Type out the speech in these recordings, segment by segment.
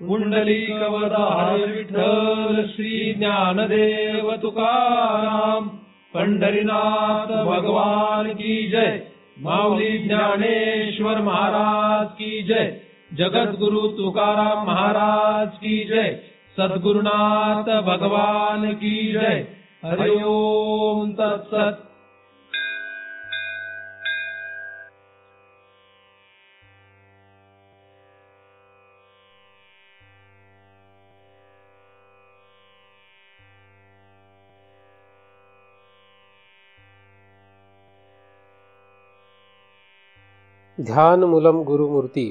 पुंडलिकवरदार विठ्ठल श्री ज्ञानदेव तुकाराम. पंढरीनाथ भगवान की जय. माऊली ज्ञानेश्वर महाराज की जय. जगद्गुरु तुकाराम महाराज की जय. सद्गुरुनाथ भगवान की जय. हरि ओम तत्सत. ध्यान मूलम गुरुमूर्ती,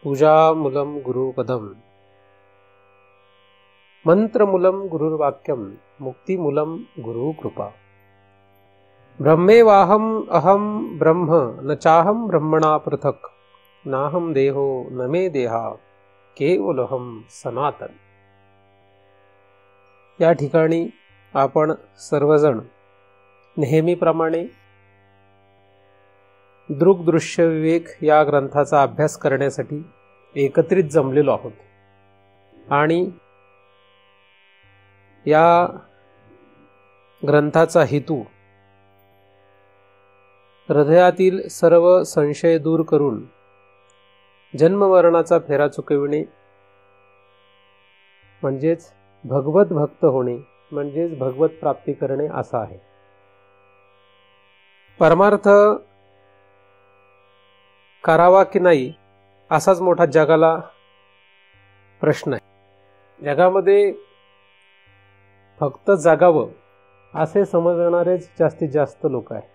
पूजा मूलम गुरुपदम, मंत्र मूलम गुरुर्वाक्यम, मुक्ती मूलम गुरुकृपा. ब्रह्मेवाहम अहम ब्रह्म न चाहम ब्रह्मणा पृथक, नाहम देहो न मे देहा केवलहम सनातन. या ठिकाणी आपण सर्वजण नेहमीप्रमाणे दृग्दृश्य विवेक या ग्रंथाचा अभ्यास करण्यासाठी एकत्रित जमलेलो आहोत. आणि या ग्रंथाचा हेतू हृदयातील सर्व संशय दूर करून जन्ममरणाचा फेरा चुकविणे, म्हणजेच भगवत भक्त होणे, म्हणजेच भगवत प्राप्ती करणे असा आहे. परमार्थ करावा की नाही असाच मोठा जगाला प्रश्न आहे. जगामध्ये फक्त जगावं असे समजणारेच जास्तीत जास्त लोक आहेत.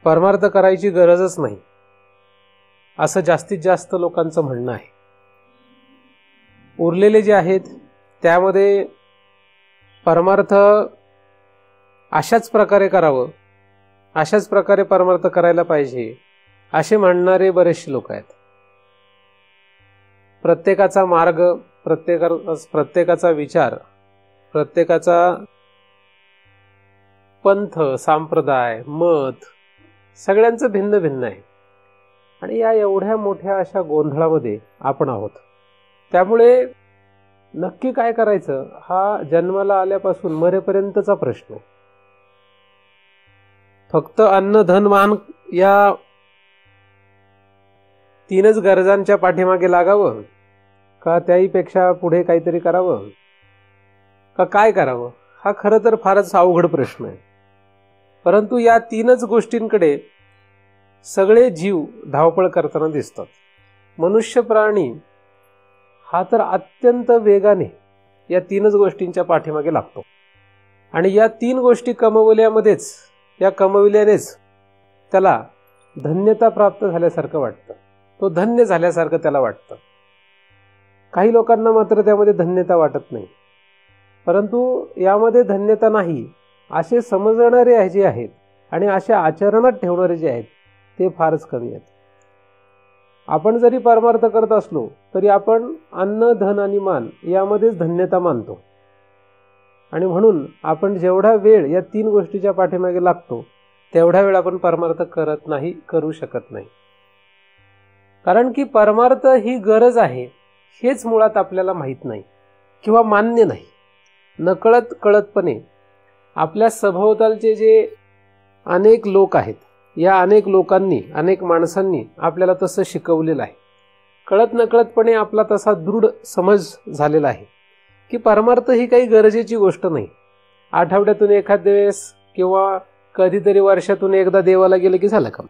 परमार्थ करायची गरजच नाही असं जास्तीत जास्त लोकांचं म्हणणं आहे. उरलेले जे आहेत त्यामध्ये परमार्थ अशाच प्रकारे करावं, अशाच प्रकारे परमार्थ करायला पाहिजे असे म्हणणारे बरेचसे लोक आहेत. प्रत्येकाचा मार्ग, प्रत्येकाचा विचार, प्रत्येकाचा पंथ, संप्रदाय, मत सगळ्यांचं भिन्न भिन्न आहे. आणि या एवढ्या मोठ्या अशा गोंधळामध्ये आपण आहोत. त्यामुळे नक्की काय करायचं हा जन्माला आल्यापासून मरेपर्यंतचा प्रश्न आहे. फक्त अन्न, धन, मान या तीनच गरजांच्या पाठीमागे लागावं का त्याहीपेक्षा पुढे काहीतरी करावं का काय करावं हा खरं तर फारच अवघड प्रश्न आहे. परंतु या तीनच गोष्टींकडे सगळे जीव धावपळ करताना दिसतात. मनुष्य प्राणी हा तर अत्यंत वेगाने या तीनच गोष्टींच्या पाठीमागे लागतो. आणि या तीन गोष्टी कमवल्यामध्येच, या कमविल्यानेच त्याला धन्यता प्राप्त झाल्यासारखं वाटतं. तो धन्य झाल्यासारखं त्याला वाटतं. काही लोकांना मात्र त्यामध्ये धन्यता वाटत नाही. परंतु यामध्ये धन्यता नाही असे समजणारे जे आहेत आणि असे आचरणात ठेवणारे जे आहेत ते फारच कमी आहेत. आपण जरी परमार्थ करत असलो तरी आपण अन्न, धन आणि मान यामध्येच धन्यता मानतो. आणि म्हणून आपण जेवढा वेळ या तीन गोष्टीच्या पाठीमागे लागतो तेवढा वेळ आपण परमार्थ करत नाही, करू शकत नाही. कारण की परमार्थ ही गरज आहे हेच मुळात आपल्याला माहीत नाही किंवा मान्य नाही. नकळत कळतपणे आपल्या सभोवतालचे जे अनेक लोक आहेत, या अनेक लोकांनी, अनेक माणसांनी आपल्याला तसं शिकवलेलं आहे. कळत नकळतपणे आपला तसा दृढ समज झालेला आहे की परमार्थ ही काही गरजेची गोष्ट नाही. आठवड्यातून एखाद्या वेळेस किंवा कधीतरी वर्षातून एकदा देवाला गेलं की झालं काम,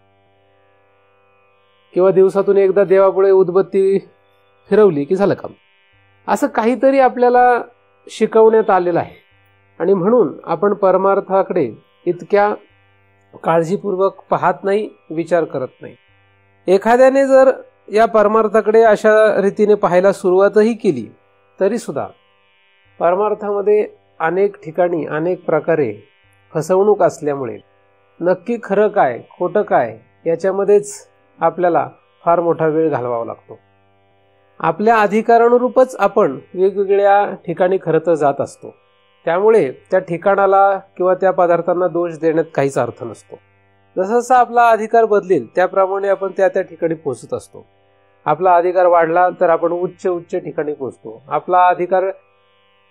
किंवा दिवसातून एकदा देवापुढे उदबत्ती फिरवली की झालं काम, असं काहीतरी आपल्याला शिकवण्यात आलेलं आहे. आणि म्हणून आपण परमार्थाकडे इतक्या काळजीपूर्वक पाहत नाही, विचार करत नाही. एखाद्याने जर या परमार्थाकडे अशा रीतीने पाहायला सुरुवातही केली तरी सुद्धा परमार्थामध्ये अनेक ठिकाणी अनेक प्रकारे फसवणूक असल्यामुळे नक्की खरं काय खोटं काय याच्यामध्येच आपल्याला फार मोठा वेळ घालवावा लागतो. आपल्या अधिकारानुरूपच आपण वेगवेगळ्या ठिकाणी खरं तर जात असतो. त्यामुळे त्या ठिकाणाला किंवा त्या पदार्थांना दोष देण्यात काहीच अर्थ नसतो. जसा आपला अधिकार बदलेल त्याप्रमाणे आपण त्या ठिकाणी पोहोचत असतो. आपला अधिकार वाढला तर आपण उच्च उच्च ठिकाणी पोहोचतो. आपला अधिकार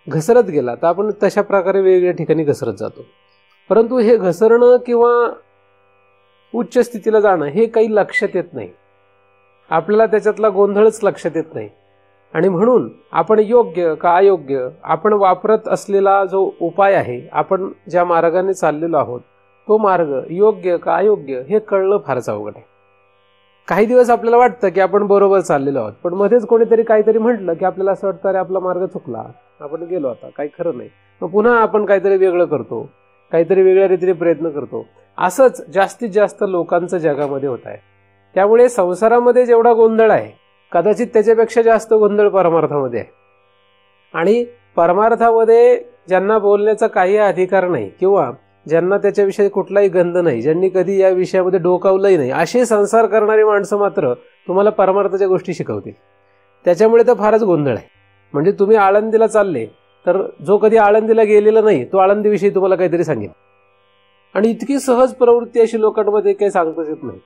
घसरत गेला तर आपण तशा प्रकारे वेगवेगळ्या ठिकाणी घसरत जातो. परंतु हे घसरणं किंवा उच्च स्थितीला जाणं हे काही लक्षात येत नाही. आपल्याला त्याच्यातला गोंधळच लक्षात येत नाही. आणि म्हणून आपण योग्य का अयोग्य, आपण वापरत असलेला जो उपाय आहे, आपण ज्या मार्गाने चाललेलो आहोत तो मार्ग योग्य का अयोग्य हे कळणं फारच अवघड आहे. काही दिवस आपल्याला वाटतं की आपण बरोबर चाललेलो आहोत, पण मध्येच कोणीतरी काहीतरी म्हटलं की आपल्याला असं वाटतं अरे आपला मार्ग चुकला, आपण गेलो आता, काही खरं नाही. मग पुन्हा आपण काहीतरी वेगळं करतो, काहीतरी वेगळ्या रीतीने प्रयत्न करतो. असंच जास्तीत जास्त लोकांचं जगामध्ये होत आहे. त्यामुळे संसारामध्ये जेवढा गोंधळ आहे कदाचित त्याच्यापेक्षा जास्त गोंधळ परमार्थामध्ये आहे. आणि परमार्थामध्ये ज्यांना बोलण्याचा काही अधिकार नाही किंवा ज्यांना त्याच्याविषयी कुठलाही गंध नाही, ज्यांनी कधी या विषयामध्ये डोकावलंही नाही, असे संसार करणारी माणसं मात्र तुम्हाला परमार्थाच्या गोष्टी शिकवतील. त्याच्यामुळे तर फारच गोंधळ आहे. म्हणजे तुम्ही आळंदीला चालले तर जो कधी आळंदीला गेलेला नाही तो आळंदीविषयी तुम्हाला काहीतरी सांगेल. आणि इतकी सहज प्रवृत्ती अशी लोकांमध्ये काही सांगताच येत नाही.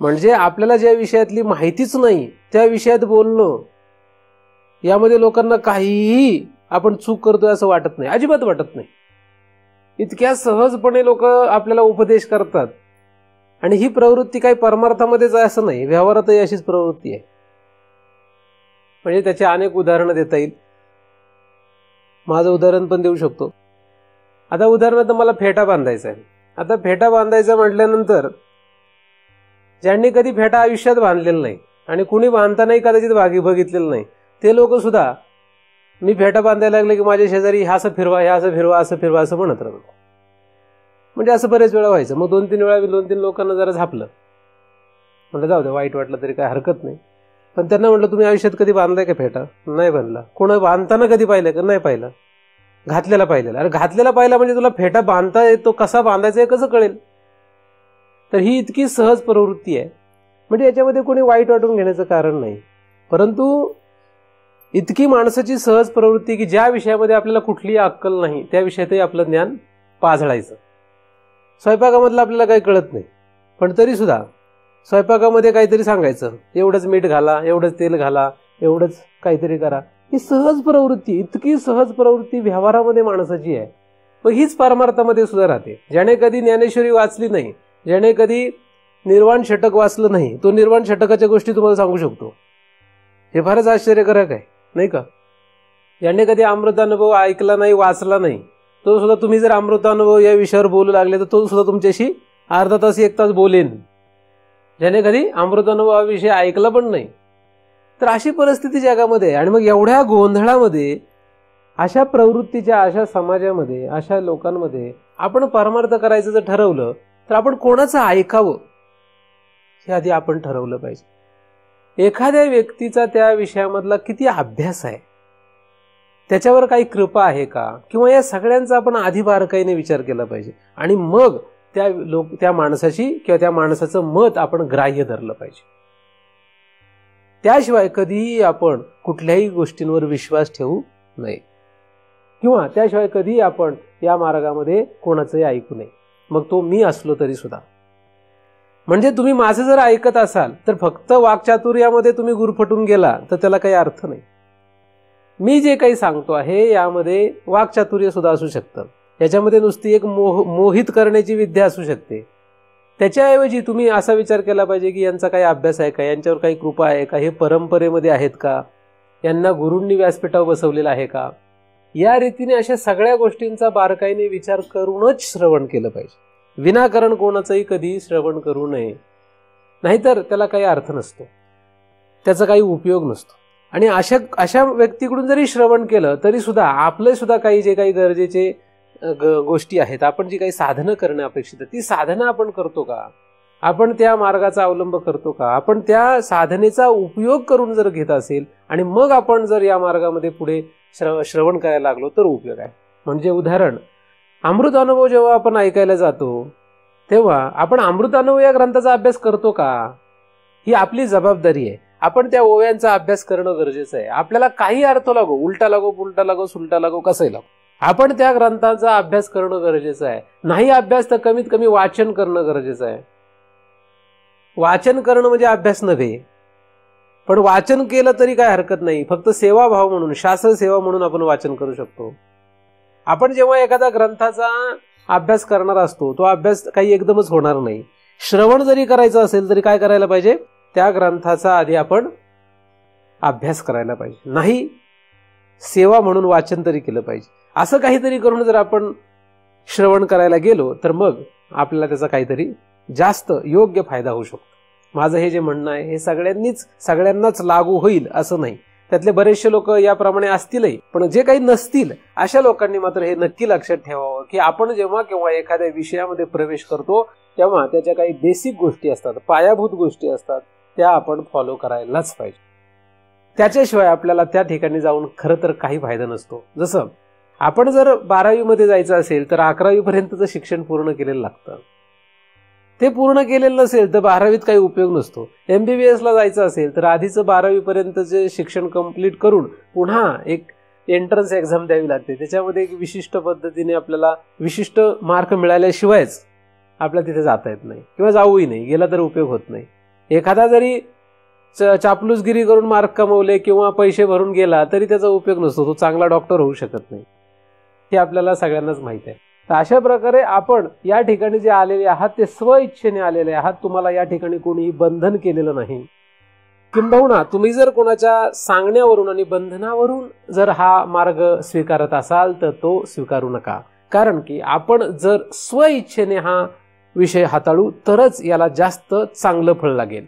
म्हणजे आपल्याला ज्या विषयातली माहितीच नाही त्या विषयात बोलणं, यामध्ये लोकांना काहीही आपण चूक करतोय असं वाटत नाही, अजिबात वाटत नाही. इतक्या सहजपणे लोक आपल्याला उपदेश करतात. आणि ही प्रवृत्ती काही परमार्थामध्येच आहे असं नाही, व्यवहारातही अशीच प्रवृत्ती आहे. म्हणजे त्याचे अनेक उदाहरणं देता येईल. माझं उदाहरण पण देऊ शकतो. आता उदाहरणार्थ मला फेटा बांधायचा आहे. आता फेटा बांधायचा म्हटल्यानंतर ज्यांनी कधी फेटा आयुष्यात बांधलेला नाही आणि कुणी बांधतानाही कदाचित बघितलेलं नाही ते लोक सुद्धा मी फेटा बांधायला लागले की माझ्या शेजारी ह्या असं फिरवा, ह्या असं फिरवा, असं फिरवा असं म्हणत राहतो. म्हणजे असं बरेच वेळा व्हायचं. मग 2-3 वेळा 2-3 लोकांना जरा झापलं. म्हटलं जाऊ दे, वाईट वाटलं तरी काय हरकत नाही. पण त्यांना म्हटलं तुम्ही आयुष्यात कधी बांधलाय का फेटा? नाही बांधला. कोणा बांधताना कधी पाहिलं का? नाही पाहिलं. घातलेला पाहिलेला. अरे घातलेला पाहिला म्हणजे तुला फेटा बांधता येतो, कसा बांधायचा हे कसं कळेल? तर ही इतकी सहज प्रवृत्ती आहे. म्हणजे याच्यामध्ये कोणी वाईट वाटून घेण्याचं कारण नाही. परंतु इतकी माणसाची सहज प्रवृत्ती की ज्या विषयामध्ये आपल्याला कुठलीही अक्कल नाही त्या विषयातही आपलं ज्ञान पाझळायचं. स्वयंपाकामधलं आपल्याला काही कळत नाही, पण तरी सुद्धा स्वयंपाकामध्ये काहीतरी सांगायचं, एवढंच मीठ घाला, एवढंच तेल घाला, एवढंच काहीतरी करा. ही सहज प्रवृत्ती, इतकी सहज प्रवृत्ती व्यवहारामध्ये माणसाची आहे. मग हीच परमार्थामध्ये सुद्धा राहते. ज्याने कधी ज्ञानेश्वरी वाचली नाही, ज्याने कधी निर्वाण षटक वाचलं नाही, तो निर्वाण षटकाच्या गोष्टी तुम्हाला सांगू शकतो. हे फारच आश्चर्यकारक आहे, नाही का? ज्याने कधी अमृतानुभव ऐकला नाही, वाचला नाही, तो सुद्धा तुम्ही जर अमृतानुभव या विषयावर बोलू लागले तर तो सुद्धा तुमच्याशी अर्धा तास 1 तास बोलेन. ज्याने कधी अमृतानुभव हा विषय ऐकला पण नाही. तर अशी परिस्थिती जगामध्ये. आणि मग एवढ्या गोंधळामध्ये, अशा प्रवृत्तीच्या, अशा समाजामध्ये, अशा लोकांमध्ये आपण परमार्थ करायचं जर ठरवलं तर आपण कोणाचं ऐकावं हे आधी आपण ठरवलं पाहिजे. एखाद्या व्यक्तीचा त्या विषयामधला किती अभ्यास आहे, त्याच्यावर काही कृपा आहे का, किंवा या सगळ्यांचा आपण आधी बारकाईने विचार केला पाहिजे. आणि मग त्या माणसाची किंवा त्या माणसाचं मत आपण ग्राह्य धरलं पाहिजे. त्याशिवाय कधीही आपण कुठल्याही गोष्टींवर विश्वास ठेवू नये, किंवा त्याशिवाय कधीही आपण या मार्गामध्ये कोणाचंही ऐकू नये, मग तो मी असलो तरी सुद्धा. म्हणजे तुम्ही माझं जर ऐकत असाल तर फक्त वाक्चातुर्यामध्ये तुम्ही गुरफटून गेला तर त्याला काही अर्थ नाही. मी जे काही सांगतो आहे यामध्ये वाक्चातुर्य सुद्धा असू शकतं. याच्यामध्ये नुसती एक मोहित करण्याची विद्या असू शकते. त्याच्याऐवजी तुम्ही असा विचार केला पाहिजे की यांचा काही अभ्यास आहे का, यांच्यावर काही कृपा आहे का, हे परंपरेमध्ये आहेत का, यांना गुरूंनी व्यासपीठावर बसवलेलं आहे का. या रीतीने अशा सगळ्या गोष्टींचा बारकाईने विचार करूनच श्रवण केलं पाहिजे. विनाकारण कोणाचंही कधी श्रवण करू नये, नाहीतर त्याला काही अर्थ नसतो, त्याचा काही उपयोग नसतो. आणि अशा व्यक्तीकडून जरी श्रवण केलं तरी सुद्धा आपले सुद्धा काही जे काही गरजेचे गोष्टी आहेत, आपण जी काही साधनं करणं अपेक्षित आहे ती साधनं आपण करतो का, आपण त्या मार्गाचा अवलंब करतो का, आपण त्या साधनेचा उपयोग करून जर घेत असेल आणि मग आपण जर या मार्गामध्ये पुढे श्रवण करायला लागलो तर उपयोग आहे. म्हणजे उदाहरण, अमृतानुभव जेव्हा आपण ऐकायला जातो तेव्हा आपण अमृतानुभव या ग्रंथाचा अभ्यास करतो का, ही आपली जबाबदारी आहे. आपण त्या ओव्यांचा अभ्यास करणं गरजेचं आहे. आपल्याला काही अर्थ लागो, उलटा लागो, पुलटा लागो, सुलटा लागो, कसंही लागो, आपण त्या ग्रंथाचा अभ्यास करणं गरजेचं आहे. नाही अभ्यास तर कमीत कमी वाचन करणं गरजेचं आहे. वाचन करणं म्हणजे अभ्यास नव्हे, पण वाचन केलं तरी काय हरकत नाही. फक्त सेवाभाव म्हणून, शास्त्र सेवा म्हणून आपण वाचन करू शकतो. आपण जेव्हा एखाद्या ग्रंथाचा अभ्यास करणार असतो, तो अभ्यास काही एकदमच होणार नाही. श्रवण जरी करायचं असेल तरी काय करायला पाहिजे, त्या ग्रंथाचा आधी आपण अभ्यास करायला पाहिजे. नाही सेवा म्हणून वाचन तरी केलं पाहिजे. असं काहीतरी करून जर आपण श्रवण करायला गेलो तर मग आपल्याला त्याचा काहीतरी जास्त योग्य फायदा होऊ शकतो. माझं हे जे म्हणणं आहे हे सगळ्यांनाच लागू होईल असं नाही. त्यातले बरेचसे लोक याप्रमाणे असतीलही, पण जे काही नसतील अशा लोकांनी मात्र हे नक्की लक्षात ठेवावं की आपण जेव्हा केव्हा एखाद्या विषयामध्ये प्रवेश करतो तेव्हा त्याच्या काही बेसिक गोष्टी असतात, पायाभूत गोष्टी असतात, त्या आपण फॉलो करायलाच पाहिजे. त्याच्याशिवाय आपल्याला त्या ठिकाणी जाऊन खरं तर काही फायदा नसतो. जसं आपण जर 12वी मध्ये जायचं असेल तर 11वी पर्यंतचं शिक्षण पूर्ण केलेलं लागतं. ते पूर्ण केलेलं नसेल तर 12वीत काही उपयोग नसतो. MBBS ला जायचं असेल तर आधीचं 12वी पर्यंतचे शिक्षण कंप्लीट करून पुन्हा एक एंट्रन्स एक्झाम द्यावी लागते. त्याच्यामध्ये एक विशिष्ट पद्धतीने आपल्याला विशिष्ट मार्क मिळाल्याशिवायच आपल्याला तिथे जाता येत नाही किंवा जाऊही नाही. गेला तर उपयोग होत नाही. एखादा जरी चापलूसगिरी करून मार्क कमवले किंवा पैसे भरून गेला तरी त्याचा उपयोग नसतो. तो चांगला डॉक्टर होऊ शकत नाही. हे आपल्याला सगळ्यांनाच माहित आहे. तर अशा प्रकारे आपण या ठिकाणी जे आलेले आहात ते स्वइच्छेने आलेले आहात. तुम्हाला या ठिकाणी कोणीही बंधन केलेलं नाही. किंबहुना तुम्ही जर कोणाच्या सांगण्यावरून आणि बंधनावरून जर हा मार्ग स्वीकारत असाल तर तो स्वीकारू नका. कारण की आपण जर स्वइच्छेने हा विषय हाताळू तरच याला जास्त चांगलं फळ लागेल,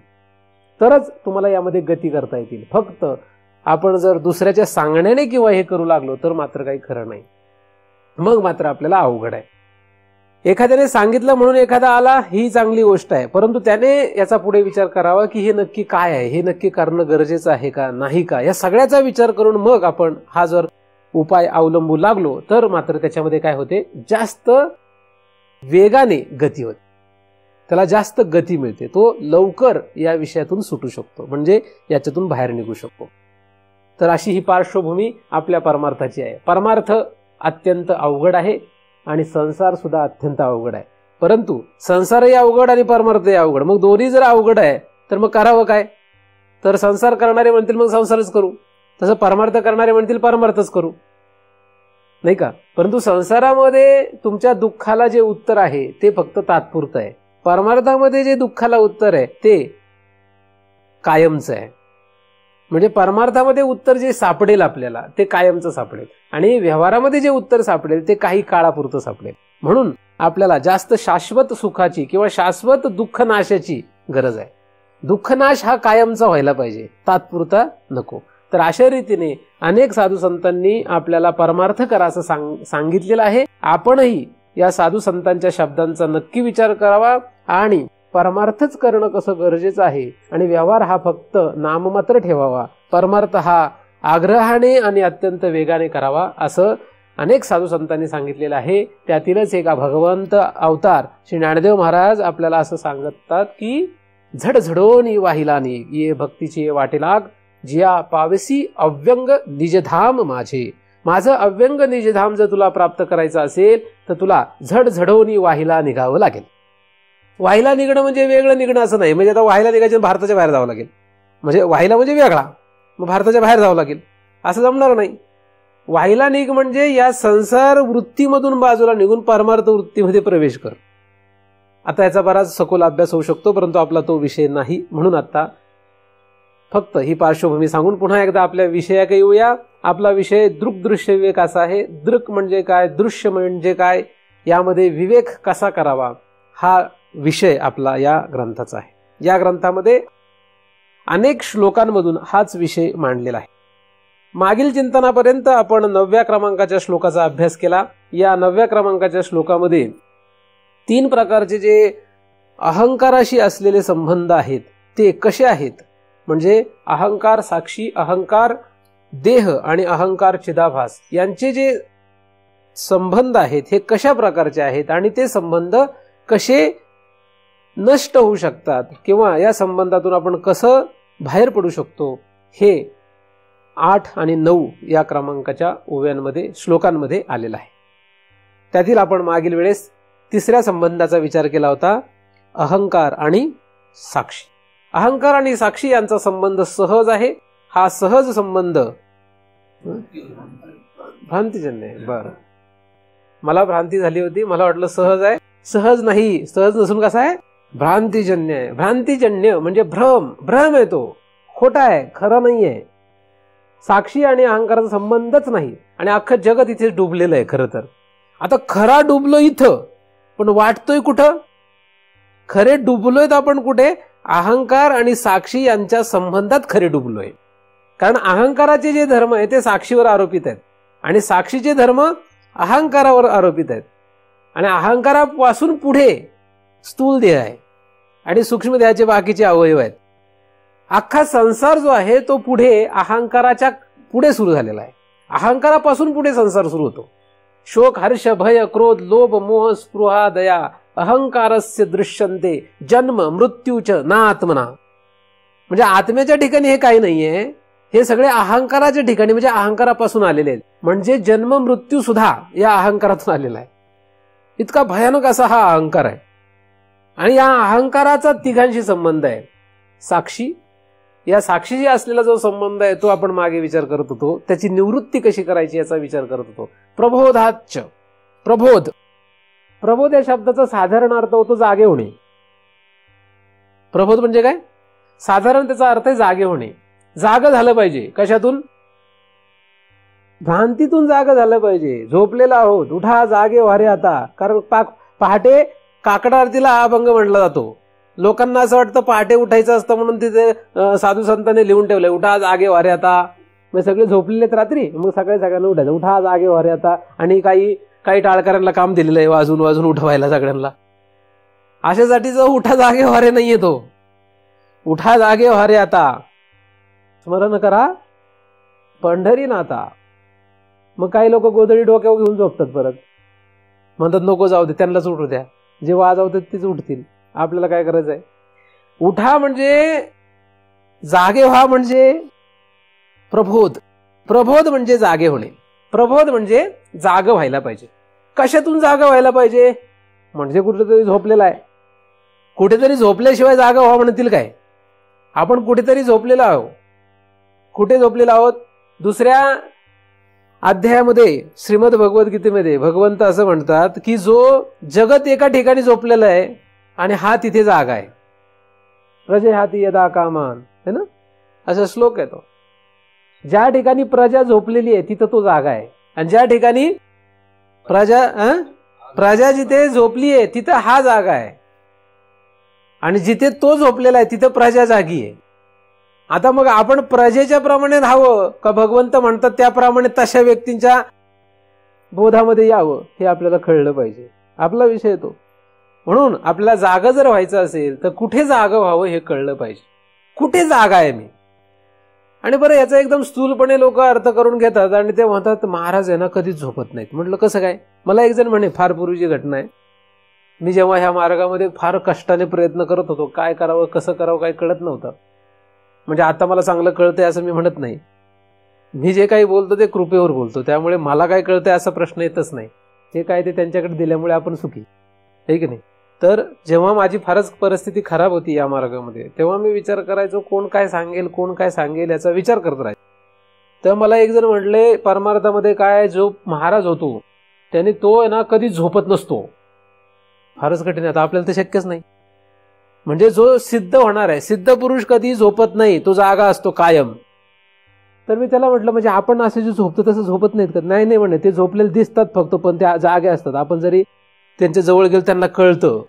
तरच तुम्हाला यामध्ये गती करता येतील. फक्त आपण जर दुसऱ्याच्या सांगण्याने किंवा हे करू लागलो तर मात्र काही खरं नाही. मग मात्र आपल्याला अवघड आहे. एखाद्याने सांगितलं म्हणून एखादा आला ही चांगली गोष्ट आहे, परंतु त्याने याचा पुढे विचार करावा की हे नक्की काय आहे, हे नक्की करणं गरजेचं आहे का नाही का, या सगळ्याचा विचार करून मग आपण हा जर उपाय अवलंबू लागलो तर मात्र त्याच्यामध्ये काय होते, जास्त वेगाने गती होते, त्याला जास्त गती मिळते. तो लवकर या विषयातून सुटू शकतो, म्हणजे याच्यातून बाहेर निघू शकतो. तर अशी ही पार्श्वभूमी आपल्या परमार्थाची आहे. परमार्थ अत्यंत अवघड आहे आणि संसार सुद्धा अत्यंत अवघड आहे. परंतु संसारही अवघड आणि परमार्थही अवघड. मग दोन्ही जर अवघड आहे तर मग करावं काय? तर संसार करणारे म्हणतील मग संसारच करू, तसं परमार्थ करणारे म्हणतील परमार्थच करू, नाही का? परंतु संसारामध्ये तुमच्या दुःखाला जे उत्तर आहे ते फक्त तात्पुरतं आहे. परमार्थामध्ये जे दुःखाला उत्तर आहे ते कायमचं आहे. म्हणजे परमार्थामध्ये उत्तर जे सापडेल आपल्याला ते कायमचं सापडेल आणि व्यवहारामध्ये जे उत्तर सापडेल ते काही काळापुरतं सापडेल. म्हणून आपल्याला जास्त शाश्वत सुखाची किंवा शाश्वत दुःखनाशाची गरज आहे. दुःखनाश हा कायमचा व्हायला पाहिजे, तात्पुरता नको. तर अशा रीतीने अनेक साधू संतांनी आपल्याला परमार्थ करा असं सांगितलेलं आहे. आपणही या साधू संतांच्या शब्दांचा नक्की विचार करावा आणि परमार्थच करणं कसं गरजेचं आहे आणि व्यवहार हा फक्त नाममात्र ठेवावा. परमार्थ हा आग्रहाने आणि अत्यंत वेगाने करावा असं अनेक साधू संतांनी सांगितलेलं आहे. त्यातीलच एका भगवंत अवतार श्री ज्ञानदेव महाराज आपल्याला असं सांगतात की झडझडोनी वाहिलानी ये भक्तीची वाटेलाग, जिया पावसी अव्यंग निजधाम माझे. माझं अव्यंग निजधाम जर तुला प्राप्त करायचं असेल तर तुला झडझडोनी वाहिला निघावं लागेल. वाहिला निघणं म्हणजे वेगळं निघणं असं नाही. म्हणजे आता वाहिला निघायचं भारताच्या बाहेर जावं लागेल, म्हणजे वाहिला म्हणजे वेगळा, मग भारताच्या बाहेर जावं लागेल असं जमणार नाही. वाहिला निघ म्हणजे या संसार वृत्तीमधून बाजूला निघून परमार्थ वृत्तीमध्ये प्रवेश कर. आता याचा बराच सखोल अभ्यास होऊ शकतो, परंतु आपला तो विषय नाही. म्हणून आता फक्त ही पार्श्वभूमी सांगून पुन्हा एकदा आपल्या विषयाकडे येऊया. आपला विषय दृक् दृश्य विवेक असा आहे. दृक् म्हणजे काय, दृश्य म्हणजे काय, यामध्ये विवेक कसा करावा हा विषय आपला या ग्रंथाचा आहे. या ग्रंथामध्ये अनेक श्लोकांमधून हाच विषय मांडलेला आहे. मागील चिंतनापर्यंत आपण 9व्या क्रमांकाच्या श्लोकाचा अभ्यास केला. या 9व्या क्रमांकाच्या श्लोकामध्ये 3 प्रकारचे जे अहंकाराशी असलेले संबंध आहेत ते कसे आहेत, म्हणजे अहंकार साक्षी, अहंकार देह आणि अहंकार चिदाभास यांचे जे संबंध आहेत हे कशा प्रकारचे आहेत आणि ते संबंध कसे नष्ट होऊ शकतात किंवा या संबंधातून आपण कसं बाहेर पडू शकतो, हे 8 आणि 9 या क्रमांकाच्या ओव्यांमध्ये श्लोकांमध्ये आलेलं आहे. त्यातील आपण मागील वेळेस 3ऱ्या संबंधाचा विचार केला होता, अहंकार आणि साक्षी. अहंकार आणि साक्षी यांचा संबंध सहज आहे. हा सहज संबंध भ्रांतीजन्य आहे. बरं, मला भ्रांती झाली होती, मला वाटलं सहज आहे. सहज नाही, सहज नसून कसा आहे, भ्रांतीजन्य आहे. भ्रांतीजन्य म्हणजे भ्रम, भ्रम आहे, तो खोटा आहे, खरं नाही आहे. साक्षी आणि अहंकाराचा संबंधच नाही आणि अख्खं जगत इथे डुबलेलं आहे. खरं तर आता खरा डुबलो इथं, पण वाटतोय कुठं? खरे डुबलोय आपण कुठे? अहंकार आणि साक्षी यांच्या संबंधात खरे डुबलोय. कारण अहंकाराचे जे धर्म आहे ते साक्षीवर आरोपित आहेत आणि साक्षीचे धर्म अहंकारावर आरोपित आहेत. आणि अहंकारापासून पुढे स्थूल देह आहे आणि सूक्ष्म देहाचे बाकीचे अवयव आहेत. अख्खा संसार जो आहे तो पुढे अहंकाराच्या पुढे सुरू झालेला आहे. अहंकारापासून पुढे संसार सुरू होतो. शोक, हर्ष, भय, क्रोध, लोभ, मोह, स्पृहा, दया, अहंकारस्य दृश्यन्ते जन्म मृत्यूच ना आत्मना. म्हणजे आत्म्याच्या ठिकाणी हे काही नाहीये, हे सगळे अहंकाराच्या ठिकाणी म्हणजे अहंकारापासून आलेले आहेत. म्हणजे जन्म मृत्यू सुद्धा या अहंकारातून आलेला आहे. इतका भयानक असा हा अहंकार आहे. आणि या अहंकाराचा तिघांशी संबंध आहे. साक्षी, या साक्षीशी असलेला जो संबंध आहे तो आपण मागे विचार करत होतो. त्याची निवृत्ती कशी करायची याचा विचार करत होतो. प्रबोधाच्च, प्रबोध, प्रबोध या शब्दाचा साधारण अर्थ होतो जागे होणे. प्रबोध म्हणजे काय? साधारण त्याचा अर्थ आहे जागे होणे. जाग झालं पाहिजे. कशातून? भ्रांतीतून जाग झालं पाहिजे. झोपलेला आहोत, उठा जागे वारे आता. कारण पहाटे काकडा आरतीला अभंग म्हटला जातो. लोकांना असं वाटतं पहाटे उठायचं असतं म्हणून तिथे साधू संतांनी लिहून ठेवलंय उठा जागे वारे आता. मग सगळे झोपलेले आहेत रात्री, मग सकाळी सगळ्यांना उठायचं उठा जागे वारे आता. आणि काही टाळकऱ्यांना काम दिलेलं आहे वाजून वाजून उठवायला सगळ्यांना. अशासाठी जो उठा जागे वारे नाहीये तो. उठा जागे वारे आता, स्मरण करा पंढरीनाथा. मग काही लोक गोधडी डोक्यावर घेऊन झोपतात, परत म्हणतात नको जाऊ दे, त्यांनाच उठू द्या, जे वाजवतात तेच उठतील, आपल्याला काय करायचंय. उठा म्हणजे जागे व्हा, म्हणजे प्रबोध. प्रबोध म्हणजे जागे होणे. प्रबोध म्हणजे जाग व्हायला पाहिजे. कशातून जागा व्हायला पाहिजे? म्हणजे कुठेतरी झोपलेला आहे. कुठेतरी झोपल्याशिवाय जागा व्हा म्हणतील काय? आपण कुठेतरी झोपलेलो आहोत. कुठे झोपलेलो आहोत? दुसऱ्या अध्यायामध्ये श्रीमद भगवद्गीतेमध्ये भगवंत असं म्हणतात की जो जगत एका ठिकाणी झोपलेला आहे आणि हा तिथे जागा आहे. प्रजे हाती यदा कामान, है ना, असा श्लोक आहे तो. ज्या ठिकाणी प्रजा झोपलेली आहे तिथं तो जागा आहे. आणि ज्या ठिकाणी प्रजा जिथे झोपली आहे तिथं हा जागा आहे. आणि जिथे तो झोपलेला आहे तिथं प्रजा जागी आहे. आता मग आपण प्रजेच्या प्रमाणे राहावं का भगवंत म्हणतात त्याप्रमाणे तशा व्यक्तींच्या बोधामध्ये यावं हे आपल्याला कळलं पाहिजे. आपला विषय तो. म्हणून आपल्याला जागा जर व्हायचं असेल तर कुठे जागा व्हावं हे कळलं पाहिजे. कुठे जागा आहे मी? आणि बरं, याचा एकदम स्थूलपणे लोक अर्थ करून घेतात आणि ते म्हणतात महाराज आहे ना कधीच झोपत नाहीत. म्हटलं कसं काय? मला एक जण म्हणे, फार पूर्वीची घटना आहे, मी जेव्हा ह्या मार्गामध्ये फार कष्टाने प्रयत्न करत होतो, काय करावं कसं करावं काही कळत नव्हतं. म्हणजे आता मला चांगलं कळतंय असं मी म्हणत नाही. मी जे काही बोलतो ते कृपेवर बोलतो, त्यामुळे मला काय कळतंय असा प्रश्न येतच नाही. जे काय ते त्यांच्याकडे दिल्यामुळे आपण सुखी, हे की नाही. तर जेव्हा माझी फारच परिस्थिती खराब होती या मार्गामध्ये, तेव्हा मी विचार करायचो कोण काय सांगेल कोण काय सांगेल याचा विचार करत राहायचो. तेव्हा मला एक जण म्हटले, परमार्थामध्ये काय जो महाराज होतो त्याने तो आहे ना कधी झोपत नसतो. फारच कठीण आहे, आता आपल्याला ते शक्यच नाही. म्हणजे जो सिद्ध होणार आहे, सिद्ध पुरुष कधी झोपत नाही, तो जागा असतो कायम. तर मी त्याला म्हटलं म्हणजे आपण असे जे झोपतो तसं झोपत नाहीत का? नाही नाही म्हणे, ते झोपलेले दिसतात फक्त पण त्या जागे असतात. आपण जरी त्यांच्या जवळ गेलो त्यांना कळतं.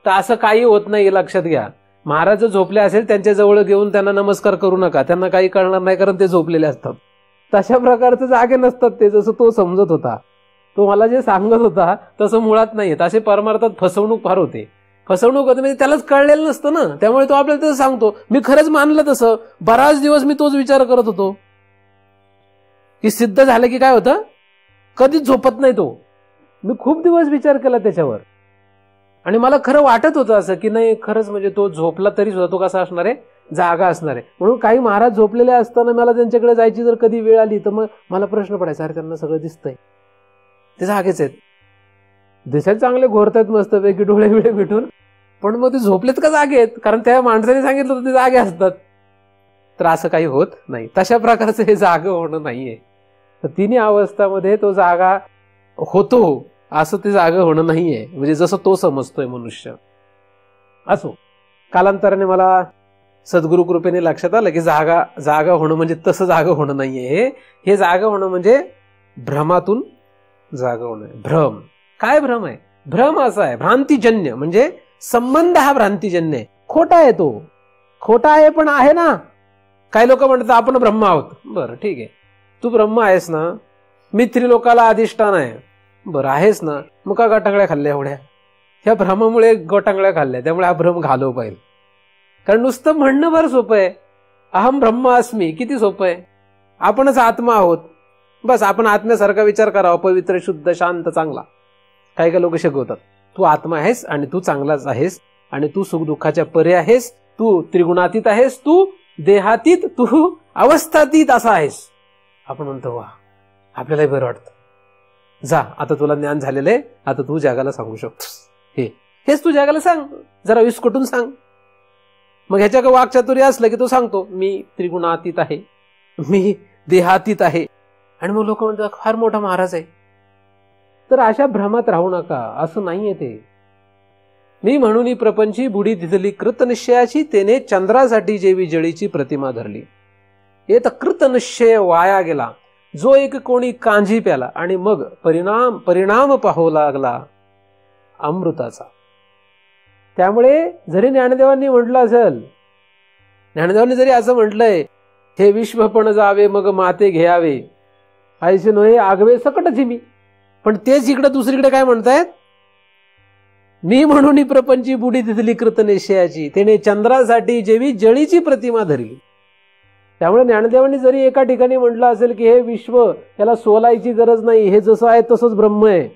तर असं काही होत नाही, लक्षात घ्या. महाराज झोपले असेल त्यांच्या जवळ घेऊन त्यांना नमस्कार करू नका, त्यांना काही कळणार नाही कारण ते झोपलेले असतात. तशा प्रकारचे जागे नसतात ते, जसं तो समजत होता. तो मला जे सांगत होता तसं मुळात नाही. असे परमार्थात फसवणूक फार होते. फसवणूक होते म्हणजे त्यालाच कळलेलं नसतं ना, त्यामुळे तो आपल्याला तसं सांगतो. मी खरंच मानलं तसं. बराच दिवस मी तोच विचार करत होतो की सिद्ध झालं की काय होतं, कधीच झोपत नाही तो. मी खूप दिवस विचार केला त्याच्यावर आणि मला खरं वाटत होतं असं की नाही, खरंच म्हणजे तो झोपला तरी सुद्धा तो कसा असणार आहे, जागा असणार आहे. म्हणून काही महाराज झोपलेले असताना मला त्यांच्याकडे जायची जर कधी वेळ आली तर मग मला प्रश्न पडायचा, अरे त्यांना सगळं दिसतंय, ते जागेच आहेत, दिसायला चांगले घोरतायत मस्तपैकी डोळे बिळे मिटून, पण मग ते झोपलेत का जागे आहेत? कारण त्या माणसाने सांगितलं होतं ते जागे असतात. तर असं काही होत नाही. तशा प्रकारचं हे जागं होणं नाहीये. तर तिन्ही अवस्थामध्ये तो जागा होतो असं ते जागं होणं नाहीये, म्हणजे जसं तो समजतोय मनुष्य. असो, कालांतराने मला सद्गुरु कृपेने लक्षात आलं की जागा होणं म्हणजे तसं जागं होणं नाहीये. हे जागं होणं म्हणजे भ्रमातून जागं होणं. भ्रम काय? भ्रम आहे. भ्रम असा आहे भ्रांतीजन्य, म्हणजे संबंध हा भ्रांतीजन्य आहे. खोटा आहे तो. खोटा आहे पण आहे ना. काही लोक म्हणतात आपण ब्रह्म आहोत. बरं ठीक आहे, तू ब्रह्म आहेस ना. मी त्रिलोकाला अधिष्ठान आहे. बरं आहेस ना. मग का गटांगळ्या खाल्ल्या एवढ्या? ह्या भ्रमामुळे गटांगळ्या खाल्ल्या. त्यामुळे हा भ्रम घालव पाहिजे. कारण नुसतं म्हणणं बरं सोपं आहे. अहम ब्रह्म अस्मी किती सोपं आहे. आपणच आत्मा आहोत. बस आपण आत्म्यासारखा विचार करावा, पवित्र शुद्ध शांत चांगला. काही काही लोक शिकवतात तू आत्मा आहेस आणि तू चांगलाच आहेस आणि तू सुखदुःखाच्या परे आहेस, तू त्रिगुणातीत आहेस, तू देहातीत, तू अवस्थातीत असा आहेस. आपण म्हणतो वा, आपल्यालाही बरं वाटतं. जा, आता तुला ज्ञान झालेलं आहे, आता तू जगाला सांगू शकतोस. हेच तू जगाला सांग, जरा विस्कटून सांग. मग ह्याच्या का वाक्चातुर्य असलं की तो सांगतो मी त्रिगुणातीत आहे, मी देहातीत आहे. आणि मग लोक म्हणतात फार मोठा महाराज आहे. तर अशा भ्रमात राहू नका. असं नाहीये ते. मी म्हणून प्रपंची बुडी दिधली कृतनिश्चयाची, तेने चंद्रासाठी जेवी जळीची प्रतिमा धरली. हे तर कृतनिश्चय वाया गेला. जो एक कोणी कांजी प्याला आणि मग परिणाम पाहू लागला अमृताचा. त्यामुळे जरी ज्ञानदेवांनी म्हटलं असेल, ज्ञानदेवांनी जरी असं म्हटलंय, हे विश्व पण जावे मग माते घ्यावे, ऐसे नोहे आगवे सकटची मी. पण तेच इकडे दुसरीकडे काय म्हणतायत, मी म्हणून प्रपंची बुडी दिधली कृतनिश्चयाची, त्याने चंद्रासाठी जेवी जळीची प्रतिमा धरली. त्यामुळे ज्ञानदेवांनी जरी एका ठिकाणी म्हटलं असेल की हे विश्व, त्याला सोलायची गरज नाही, हे जसं आहे तसंच ब्रह्म आहे,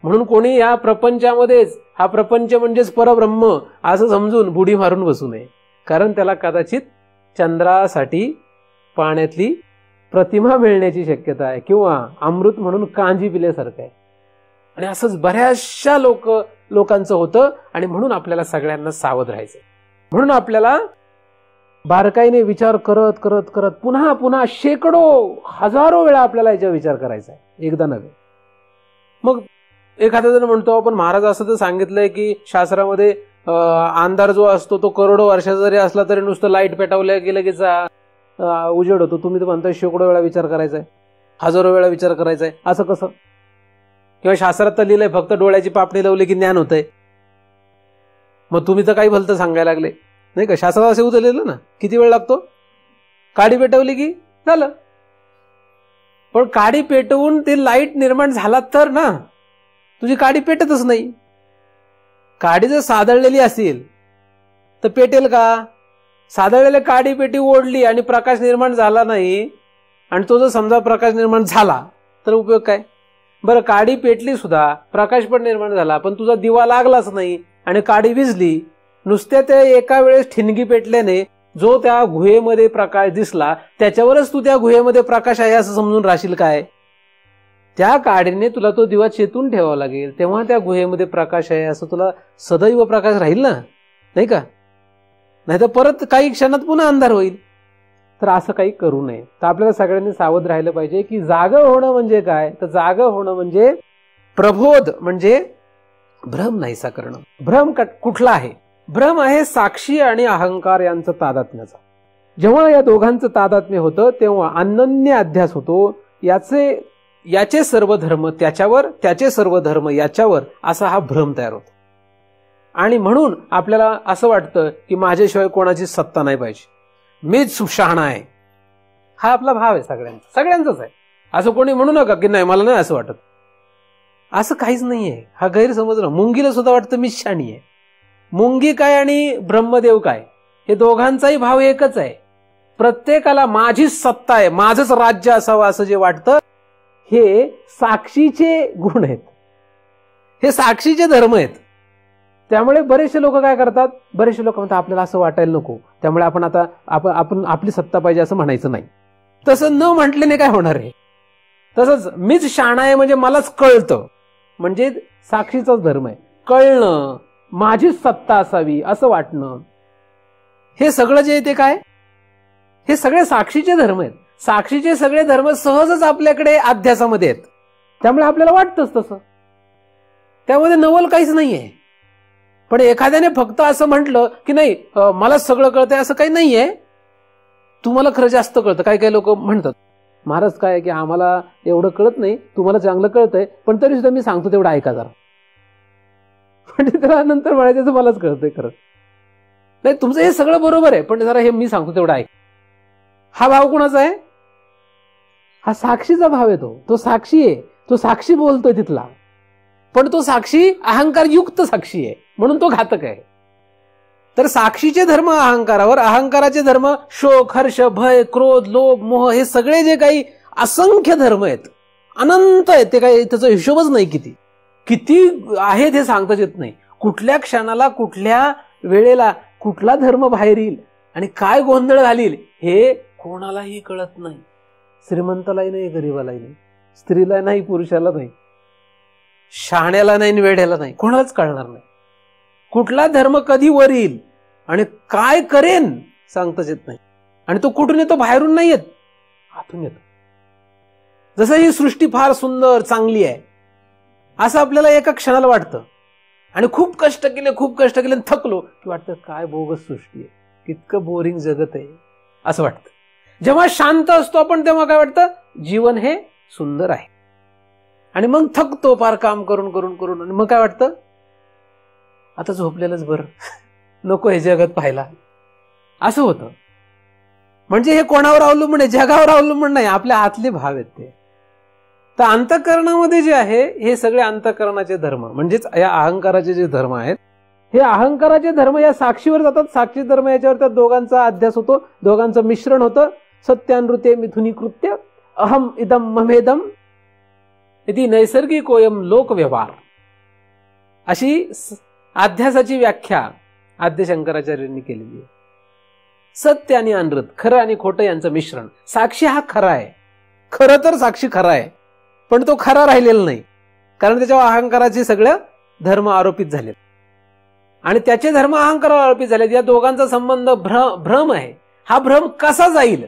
म्हणून कोणी या प्रपंचामध्येच हा प्रपंच म्हणजेच परब्रह्म असं समजून बुडी मारून बसू नये. कारण त्याला कदाचित चंद्रासाठी पाण्यातली प्रतिमा मिळण्याची शक्यता आहे किंवा अमृत म्हणून कांजी पिल्यासारखं आहे. आणि असंच बऱ्याचशा लोकांचं होतं. आणि म्हणून आपल्याला सगळ्यांना सावध राहायचं. म्हणून आपल्याला बारकाईने विचार करत करत करत पुन्हा पुन्हा शेकडो हजारो वेळा आपल्याला याचा विचार करायचा आहे, एकदा नव्हे. मग एखादा जण म्हणतो पण महाराज असं तर सांगितलंय की शास्त्रामध्ये अंधार जो असतो तो करोडो वर्षाचा जरी असला तरी नुसतं लाईट पेटवल्या गेलं की उजेड होतो. तुम्ही तर म्हणताय शेकडो वेळा विचार करायचा आहे, हजारो वेळा विचार करायचा आहे. असं कसं? किंवा शास्त्रात तर लिहिलंय फक्त डोळ्याची पापणी लावली की ज्ञान होतंय. मग तुम्ही तर काही भलतं सांगायला लागले नाही का? शास्त्रात असे उतरलेलं ना, किती वेळ लागतो? काडी पेटवली की झालं. पण काडी पेटवून ते लाईट निर्माण झाला तर ना, तुझी काडी पेटतच नाही. काडी जर सादळलेली असेल तर पेटेल का? सादळलेल्या काडी पेटी ओढली आणि प्रकाश निर्माण झाला नाही, आणि तो जर समजा प्रकाश निर्माण झाला तर उपयोग काय? बरं, काडी पेटली सुद्धा, प्रकाश पण निर्माण झाला, पण तुझा दिवा लागलाच नाही आणि काडी विझली. नुसत्या त्या एका वेळेस ठिणगी पेटल्याने जो त्या गुहेमध्ये प्रकाश दिसला त्याच्यावरच तू त्या गुहेमध्ये प्रकाश आहे असं समजून राहशील काय? त्या काडीने तुला तो दिवा चेतून ठेवावा लागेल, तेव्हा त्या गुहेमध्ये प्रकाश आहे असं तुला सदैव प्रकाश राहील ना, नाही का? नाही तर परत काही क्षणात पुन्हा अंधार होईल. तर असं काही करू नये. तर आपल्याला सगळ्यांनी सावध राहिलं पाहिजे की जागं होणं म्हणजे काय? तर जागं होणं म्हणजे प्रबोध, म्हणजे भ्रम नाहीसा करणं. भ्रम कुठला आहे? भ्रम आहे साक्षी आणि अहंकार यांचं तादात्म्याचा. जेव्हा या दोघांचं तादात्म्य होतं तेव्हा अनन्य अध्यास होतो. याचे सर्व धर्म त्याच्यावर, त्याचे सर्व धर्म याच्यावर, असा हा भ्रम तयार होतो. आणि म्हणून आपल्याला असं वाटतं की माझ्याशिवाय कोणाची सत्ता नाही पाहिजे, मीच शहाणा आहे. हा आपला भाव आहे सगळ्यांचाच आहे. असं कोणी म्हणू नका की नाही मला नाही असं वाटत. असं काहीच नाहीये. हा गैरसमज ना. मुंगीला सुद्धा वाटतं मीच शहाणी आहे. मुंगी काय आणि ब्रह्मदेव काय, हे दोघांचाही भाव एकच आहे. प्रत्येकाला माझीच सत्ता आहे, माझंच राज्य असावं असं जे वाटतं, हे साक्षीचे गुण आहेत, हे साक्षीचे धर्म आहेत. त्यामुळे बरेचसे लोक काय करतात, बरेचसे लोक म्हणतात आपल्याला असं वाटायला नको, त्यामुळे आपण आपली सत्ता पाहिजे असं म्हणायचं नाही. तसं न म्हटल्याने काय होणार आहे? तसंच मीच शहाणा आहे म्हणजे मलाच कळतं, म्हणजे साक्षीचाच धर्म आहे. कळणं, माझीच सत्ता असावी असं वाटणं, हे सगळं जे आहे ते काय, हे सगळे साक्षीचे धर्म आहेत. साक्षीचे सगळे धर्म सहजच आपल्याकडे अध्यासामध्ये आहेत, त्यामुळे आपल्याला वाटतंच तसं, त्यामध्ये नवल काहीच नाहीये. पण एखाद्याने फक्त असं म्हटलं की नाही मला सगळं कळतंय, असं काही नाहीये, तुम्हाला खरं जास्त कळतं. काही काही लोक म्हणतात महाराज काय की आम्हाला एवढं कळत नाही, तुम्हाला चांगलं कळतंय, पण तरी सुद्धा मी सांगतो तेवढं ऐका जरा. म्हणजे त्याला नंतर म्हणायचं मलाच कळतंय खरं. नाही, तुमचं हे सगळं बरोबर आहे, पण जरा हे मी सांगतो तेवढं ऐक. हा भाव कोणाचा आहे? हा साक्षीचा भाव आहे. तो साक्षी आहे, तो साक्षी बोलतोय तिथला. पण तो साक्षी अहंकारयुक्त साक्षी आहे, म्हणून तो घातक आहे. तर साक्षीचे धर्म अहंकारावर, अहंकाराचे धर्म शोक, हर्ष, भय, क्रोध, लोभ, मोह, हे सगळे जे काही असंख्य धर्म आहेत, अनंत आहेत. ते काही त्याचा हिशोबच नाही. किती किती आहेत हे सांगताच येत नाही. कुठल्या क्षणाला, कुठल्या वेळेला कुठला धर्म बाहेर येईल आणि काय गोंधळ घालील हे कोणालाही कळत नाही. श्रीमंतालाही नाही, गरीबालाही नाही, स्त्रीला नाही, पुरुषाला नाही, शहाण्याला नाही, वेड्याला नाही, कोणालाच कळणार नाही. कुठला धर्म कधी वर येईल आणि काय करेन सांगताच येत नाही. आणि तो कुठून येतो? बाहेरून नाही येत, आतून येतो. जसं ही सृष्टी फार सुंदर, चांगली आहे असं आपल्याला एका क्षणाला वाटतं, आणि खूप कष्ट केले थकलो की वाटतं काय बोगस सृष्टी आहे, कितकं बोरिंग जगत आहे असं वाटतं. जेव्हा शांत असतो आपण तेव्हा काय वाटतं? जीवन हे सुंदर आहे. आणि मग थकतो फार काम करून करून करून, आणि मग काय वाटतं? आता झोपलेलंच बरं, नको हे जगत पाहायला, असं होतं. म्हणजे हे कोणावर अवलंबून आहे? जगावर अवलंबून नाही, आपल्या आतले भाव आहेत ते. तर अंतःकरणामध्ये जे आहे हे सगळे अंतःकरणाचे धर्म, म्हणजेच या अहंकाराचे जे धर्म आहेत, हे अहंकाराचे धर्म या साक्षीवर जातात. साक्षी धर्म याच्यावर त्या दोघांचा अध्यास होतो, दोघांचं मिश्रण होतं. सत्यानृते मिथुनी कृत्य अहम इदम ममेदम इति नैसर्गिकोयम लोक व्यवहार, अशी अध्यासाची व्याख्या आद्य शंकराचार्यांनी केलेली आहे. सत्य आणि अनृत, खरं आणि खोटं यांचं मिश्रण. साक्षी हा खरा आहे, खरं तर साक्षी खरा आहे, पण तो खरा राहिलेला नाही, कारण त्याच्यावर अहंकाराचे सगळं धर्म आरोपित झाले, आणि त्याचे धर्म अहंकारावर आरोपित झाले. या दोघांचा संबंध भ्रम आहे. हा भ्रम कसा जाईल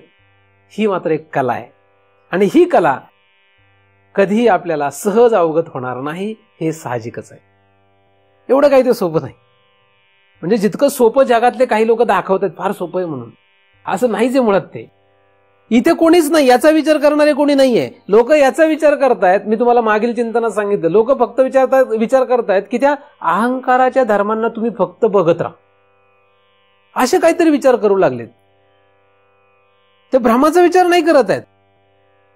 ही मात्र एक कला आहे, आणि ही कला कधीही आपल्याला सहज अवगत होणार नाही, हे साहजिकच आहे. एवढं काही ते सोपं नाही. म्हणजे जितकं सोपं जगातले काही लोक दाखवतात फार सोपं आहे म्हणून, असं नाहीच आहे मुळात. ते इथे कोणीच नाही, याचा विचार करणारे कोणी नाहीये. लोक याचा विचार करतायत, मी तुम्हाला मागील चिंतनात सांगितलं, लोक फक्त विचार करतायत की त्या अहंकाराच्या धर्मांना तुम्ही फक्त बघत राहा, असे काहीतरी विचार करू लागलेत. ते भ्रमाचा विचार नाही करत आहेत,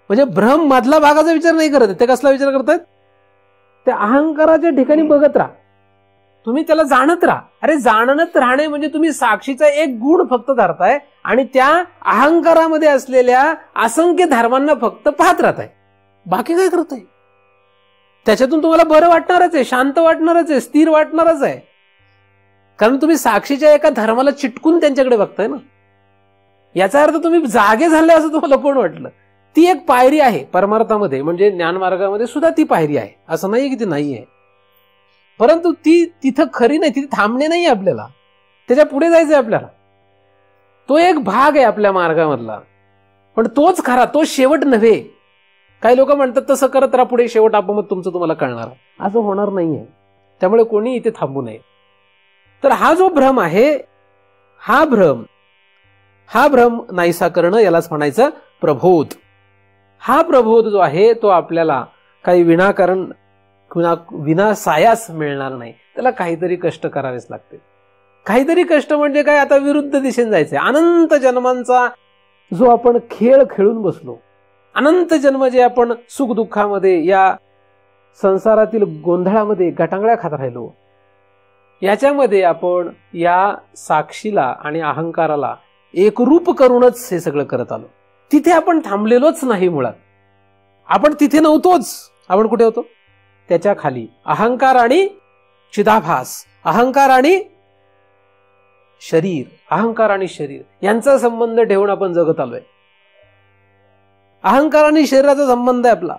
म्हणजे भ्रम मधला भागाचा विचार नाही करत आहेत. ते कसला विचार करतायत? त्या अहंकाराच्या ठिकाणी बघत राहा, तुम्ही त्याला जाणत राहा. अरे जाणत राहणे म्हणजे तुम्ही साक्षीचा एक गुण फक्त धरताय आणि त्या अहंकारामध्ये असलेल्या असंख्य धर्मांना फक्त पाहत राहताय. बाकी काय करताय? त्याच्यातून तुम्हाला बरं वाटणारच आहे, शांत वाटणारच आहे, स्थिर वाटणारच आहे, कारण तुम्ही साक्षीच्या एका धर्माला चिटकून त्यांच्याकडे बघताय ना. याचा अर्थ तुम्ही जागे झाले असं तुम्हाला कोण वाटलं? ती एक पायरी आहे परमार्थामध्ये, म्हणजे ज्ञानमार्गामध्ये सुद्धा ती पायरी आहे, असं नाहीये की ती नाही आहे. परंतु ती तिथं खरी नाही, तिथे थांबणे नाही आपल्याला, त्याच्या पुढे जायचंय आपल्याला. तो एक भाग आहे आपल्या मार्गामधला, पण तोच खरा, तो शेवट नव्हे. काही लोक म्हणतात तसं करत राहा, पुढे शेवट आपोआप तुमचं तुम्हाला कळणार. असं होणार नाहीये, त्यामुळे कोणी इथे थांबू नये. तर हा जो भ्रम आहे, हा भ्रम नाहीसा करणं, यालाच म्हणायचं प्रबोध. हा प्रबोध जो आहे तो आपल्याला काही विनाकारण विनासायास मिळणार नाही, त्याला काहीतरी कष्ट करावेच लागते. काहीतरी कष्ट म्हणजे काय? आता विरुद्ध दिशेने जायचंय. अनंत जन्मांचा जो आपण खेळ खेळून बसलो, अनंत जन्म जे आपण सुखदुःखामध्ये, या संसारातील गोंधळामध्ये गटांगळ्या खात राहिलो, याच्यामध्ये आपण या साक्षीला आणि अहंकाराला एकरूप करूनच हे सगळं करत आलो. तिथे आपण थांबलेलोच नाही. मुळात आपण तिथे नव्हतोच. आपण कुठे होतो? त्याच्या खाली अहंकार आणि चिदाभास, अहंकार आणि शरीर यांचा संबंध ठेवून आपण जगत आलोय. अहंकार आणि शरीराचा संबंध आहे आपला.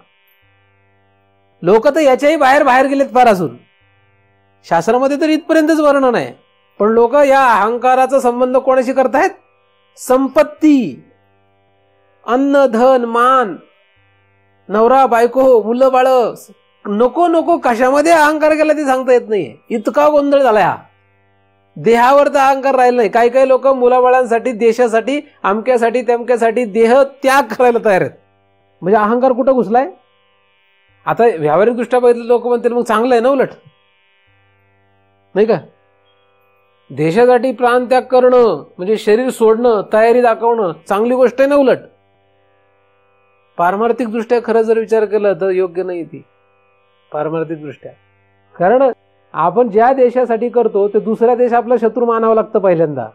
लोक तर याच्याही बाहेर गेलेत फार अजून. शास्त्रामध्ये तर इथपर्यंतच वर्णन आहे. पण लोक या अहंकाराचा संबंध कोणाशी करतायत? संपत्ती, अन्न, धन, मान, नवरा, बायको, मुलं, बाळ, नको नको कशामध्ये अहंकार केला ते सांगता येत नाहीये. इतका गोंधळ झालाय हा. देहावर तर अहंकार राहिला नाही. काही काही लोक मुलाबाळांसाठी, देशासाठी, अमक्यासाठी, तमक्यासाठी देह त्याग करायला तयार आहेत. म्हणजे अहंकार कुठं घुसलाय? आता व्यावहारिक दृष्ट्या बघितलं लोक म्हणतील मग चांगलं आहे ना उलट, नाही का? देशासाठी प्राणत्याग करणं म्हणजे शरीर सोडणं, तयारी दाखवणं चांगली गोष्ट आहे ना उलट. पारमार्थिक दृष्ट्या खरं जर विचार केला तर योग्य नाही ती पारमार्थिक दृष्ट्या. कारण आपण ज्या देशासाठी करतो ते दुसरा देश आपला शत्रू मानावा लागतं पहिल्यांदा.